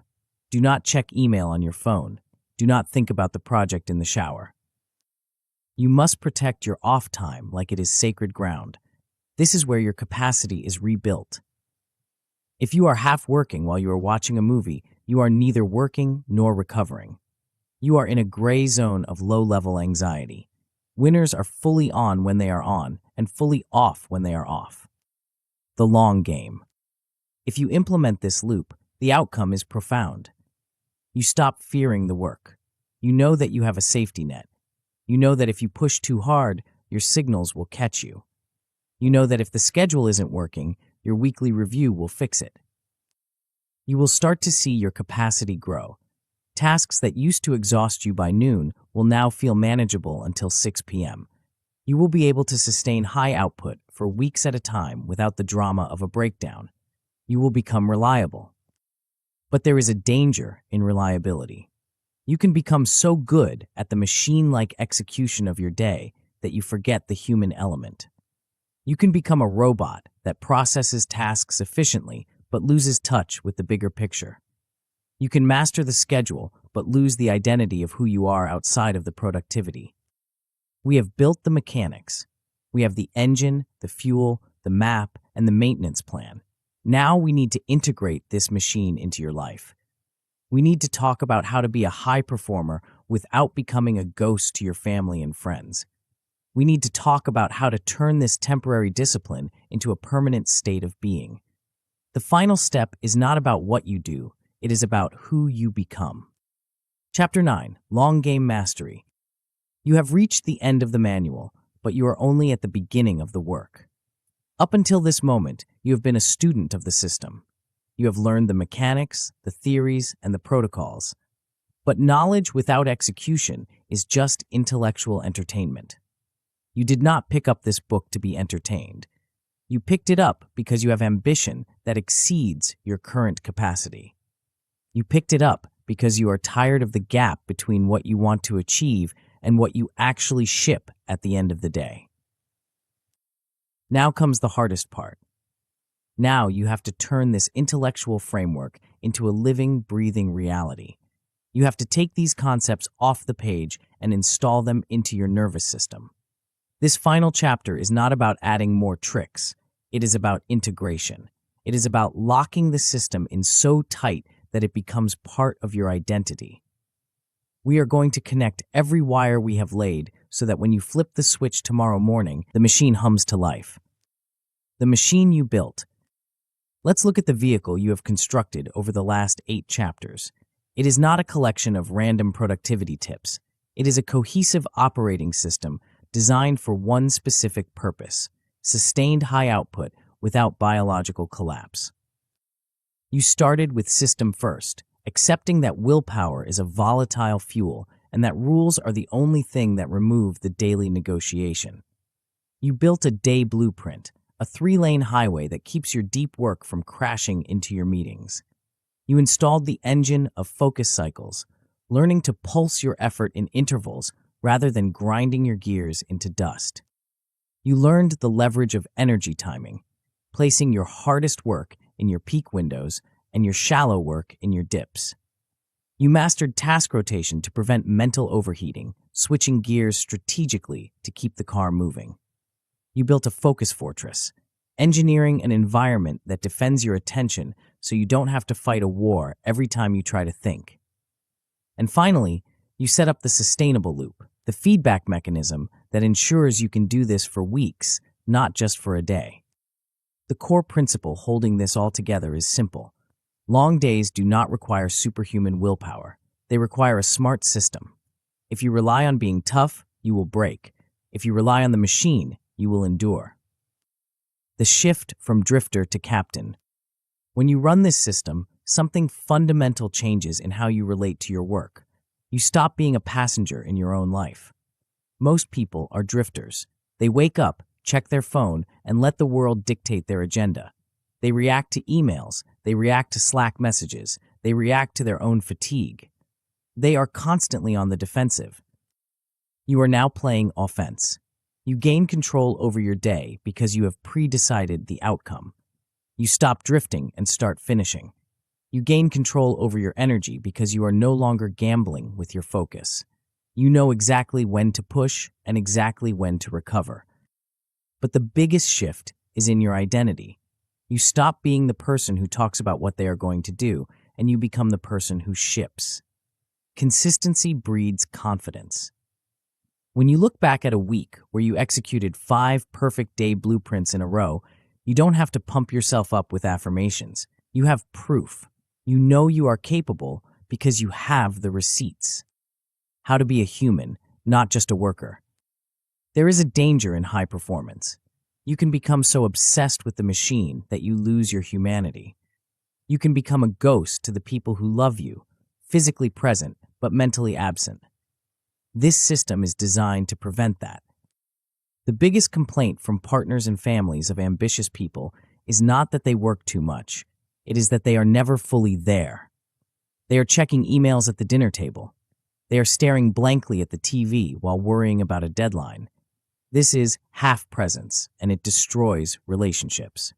Do not check email on your phone. Do not think about the project in the shower. You must protect your off time like it is sacred ground. This is where your capacity is rebuilt. If you are half working while you are watching a movie, you are neither working nor recovering. You are in a gray zone of low-level anxiety. Winners are fully on when they are on and fully off when they are off. The long game. If you implement this loop, the outcome is profound. You stop fearing the work. You know that you have a safety net. You know that if you push too hard, your signals will catch you. You know that if the schedule isn't working, your weekly review will fix it. You will start to see your capacity grow. Tasks that used to exhaust you by noon will now feel manageable until 6 p.m. You will be able to sustain high output for weeks at a time without the drama of a breakdown. You will become reliable. But there is a danger in reliability. You can become so good at the machine-like execution of your day that you forget the human element. You can become a robot that processes tasks efficiently but loses touch with the bigger picture. You can master the schedule but lose the identity of who you are outside of the productivity. We have built the mechanics. We have the engine, the fuel, the map, and the maintenance plan. Now we need to integrate this machine into your life. We need to talk about how to be a high performer without becoming a ghost to your family and friends. We need to talk about how to turn this temporary discipline into a permanent state of being. The final step is not about what you do, it is about who you become. Chapter 9, Long Game Mastery. You have reached the end of the manual, but you are only at the beginning of the work. Up until this moment, you have been a student of the system. You have learned the mechanics, the theories, and the protocols. But knowledge without execution is just intellectual entertainment. You did not pick up this book to be entertained. You picked it up because you have ambition that exceeds your current capacity. You picked it up because you are tired of the gap between what you want to achieve and what you actually ship at the end of the day. Now comes the hardest part. Now you have to turn this intellectual framework into a living, breathing reality. You have to take these concepts off the page and install them into your nervous system. This final chapter is not about adding more tricks. It is about integration. It is about locking the system in so tight that it becomes part of your identity. We are going to connect every wire we have laid so that when you flip the switch tomorrow morning, the machine hums to life. The machine you built. Let's look at the vehicle you have constructed over the last 8 chapters. It is not a collection of random productivity tips. It is a cohesive operating system designed for one specific purpose: sustained high output without biological collapse. You started with system first, accepting that willpower is a volatile fuel and that rules are the only thing that remove the daily negotiation. You built a day blueprint, a 3-lane highway that keeps your deep work from crashing into your meetings. You installed the engine of focus cycles, learning to pulse your effort in intervals rather than grinding your gears into dust. You learned the leverage of energy timing, placing your hardest work in your peak windows and your shallow work in your dips. You mastered task rotation to prevent mental overheating, switching gears strategically to keep the car moving. You built a focus fortress, engineering an environment that defends your attention so you don't have to fight a war every time you try to think. And finally, you set up the sustainable loop, the feedback mechanism that ensures you can do this for weeks, not just for a day. The core principle holding this all together is simple. Long days do not require superhuman willpower. They require a smart system. If you rely on being tough, you will break. If you rely on the machine, you will endure. The shift from drifter to captain. When you run this system, something fundamental changes in how you relate to your work. You stop being a passenger in your own life. Most people are drifters. They wake up, check their phone, and let the world dictate their agenda. They react to emails. They react to Slack messages. They react to their own fatigue. They are constantly on the defensive. You are now playing offense. You gain control over your day because you have pre-decided the outcome. You stop drifting and start finishing. You gain control over your energy because you are no longer gambling with your focus. You know exactly when to push and exactly when to recover. But the biggest shift is in your identity. You stop being the person who talks about what they are going to do, and you become the person who ships. Consistency breeds confidence. When you look back at a week where you executed 5 perfect day blueprints in a row, you don't have to pump yourself up with affirmations. You have proof. You know you are capable because you have the receipts. How to be a human, not just a worker. There is a danger in high performance. You can become so obsessed with the machine that you lose your humanity. You can become a ghost to the people who love you, physically present but mentally absent. This system is designed to prevent that. The biggest complaint from partners and families of ambitious people is not that they work too much. It is that they are never fully there. They are checking emails at the dinner table. They are staring blankly at the TV while worrying about a deadline. This is half presence, and it destroys relationships.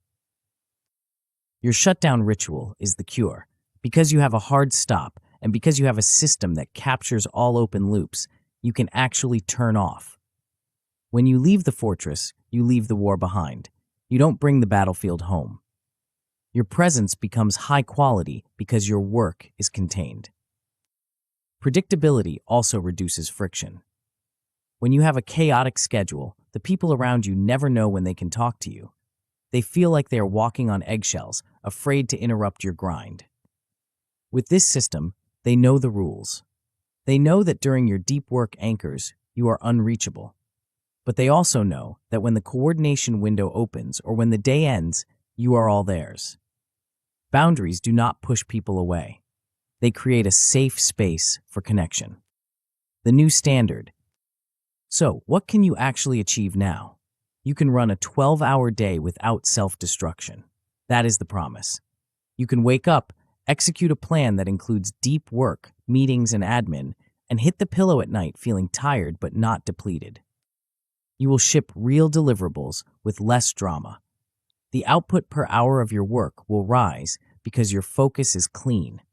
Your shutdown ritual is the cure. Because you have a hard stop, and because you have a system that captures all open loops, you can actually turn off. When you leave the fortress, you leave the war behind. You don't bring the battlefield home. Your presence becomes high quality because your work is contained. Predictability also reduces friction. When you have a chaotic schedule, the people around you never know when they can talk to you. They feel like they are walking on eggshells, afraid to interrupt your grind. With this system, they know the rules. They know that during your deep work anchors, you are unreachable. But they also know that when the coordination window opens or when the day ends, you are all theirs. Boundaries do not push people away. They create a safe space for connection. The new standard. So, what can you actually achieve now? You can run a 12-hour day without self-destruction. That is the promise. You can wake up, execute a plan that includes deep work, meetings, and admin, and hit the pillow at night feeling tired but not depleted. You will ship real deliverables with less drama. The output per hour of your work will rise because your focus is clean.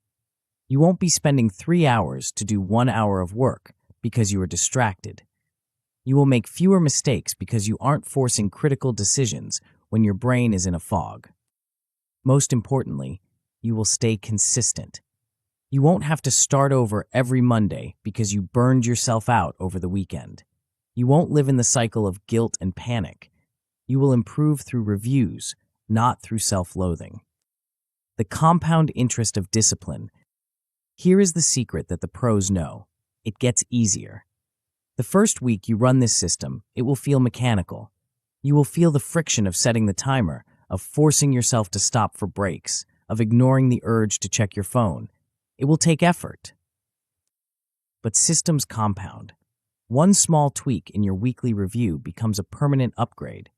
You won't be spending 3 hours to do 1 hour of work because you are distracted. You will make fewer mistakes because you aren't forcing critical decisions when your brain is in a fog. Most importantly, you will stay consistent. You won't have to start over every Monday because you burned yourself out over the weekend. You won't live in the cycle of guilt and panic. You will improve through reviews, not through self-loathing. The compound interest of discipline. Here is the secret that the pros know. It gets easier. The first week you run this system, it will feel mechanical. You will feel the friction of setting the timer, of forcing yourself to stop for breaks, of ignoring the urge to check your phone. It will take effort. But systems compound. One small tweak in your weekly review becomes a permanent upgrade.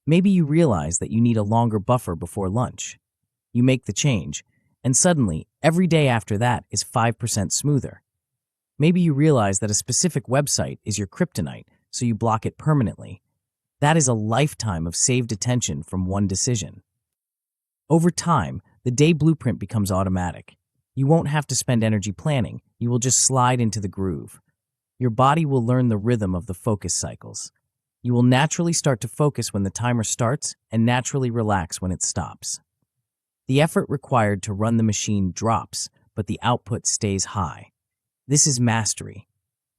Maybe you realize that you need a longer buffer before lunch. You make the change, and suddenly, every day after that is 5% smoother. Maybe you realize that a specific website is your kryptonite, so you block it permanently. That is a lifetime of saved attention from one decision. Over time, the day blueprint becomes automatic. You won't have to spend energy planning, you will just slide into the groove. Your body will learn the rhythm of the focus cycles. You will naturally start to focus when the timer starts and naturally relax when it stops. The effort required to run the machine drops, but the output stays high. This is mastery.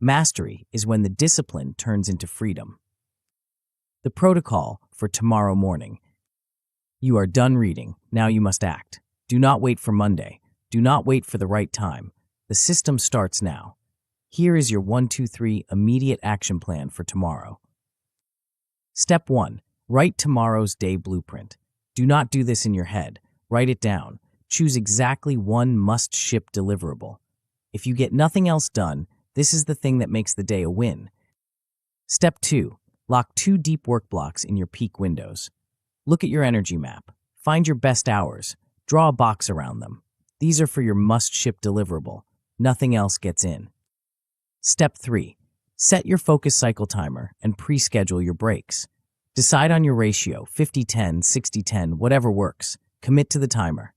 Mastery is when the discipline turns into freedom. The protocol for tomorrow morning. You are done reading. Now you must act. Do not wait for Monday. Do not wait for the right time. The system starts now. Here is your 1, 2, 3 immediate action plan for tomorrow. Step 1. Write tomorrow's day blueprint. Do not do this in your head. Write it down. Choose exactly one must-ship deliverable. If you get nothing else done, this is the thing that makes the day a win. Step 2. Lock 2 deep work blocks in your peak windows. Look at your energy map. Find your best hours. Draw a box around them. These are for your must-ship deliverable. Nothing else gets in. Step 3. Set your focus cycle timer and pre-schedule your breaks. Decide on your ratio, 50-10, 60-10, whatever works. Commit to the timer.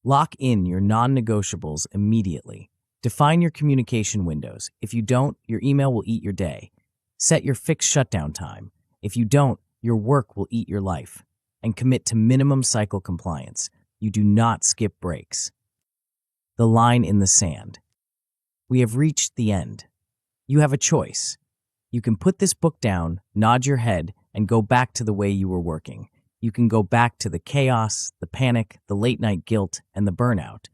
Lock in your non-negotiables immediately. Define your communication windows. If you don't, your email will eat your day. Set your fixed shutdown time. If you don't, your work will eat your life. And commit to minimum cycle compliance. You do not skip breaks. The line in the sand. We have reached the end. You have a choice. You can put this book down, nod your head, and go back to the way you were working. You can go back to the chaos, the panic, the late-night guilt, and the burnout.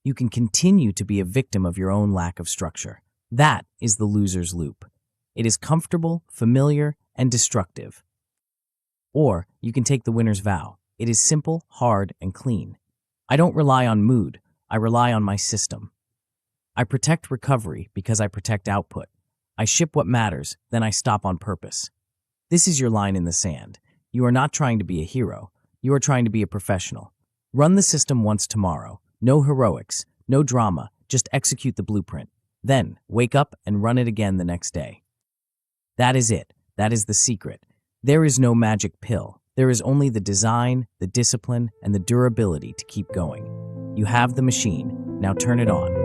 You can continue to be a victim of your own lack of structure. That is the loser's loop. It is comfortable, familiar, and destructive. Or you can take the winner's vow. It is simple, hard, and clean. I don't rely on mood. I rely on my system. I protect recovery because I protect output. I ship what matters, then I stop on purpose. This is your line in the sand. You are not trying to be a hero. You are trying to be a professional. Run the system once tomorrow. No heroics, no drama, just execute the blueprint. Then, wake up and run it again the next day. That is it. That is the secret. There is no magic pill. There is only the design, the discipline, and the durability to keep going. You have the machine. Now turn it on.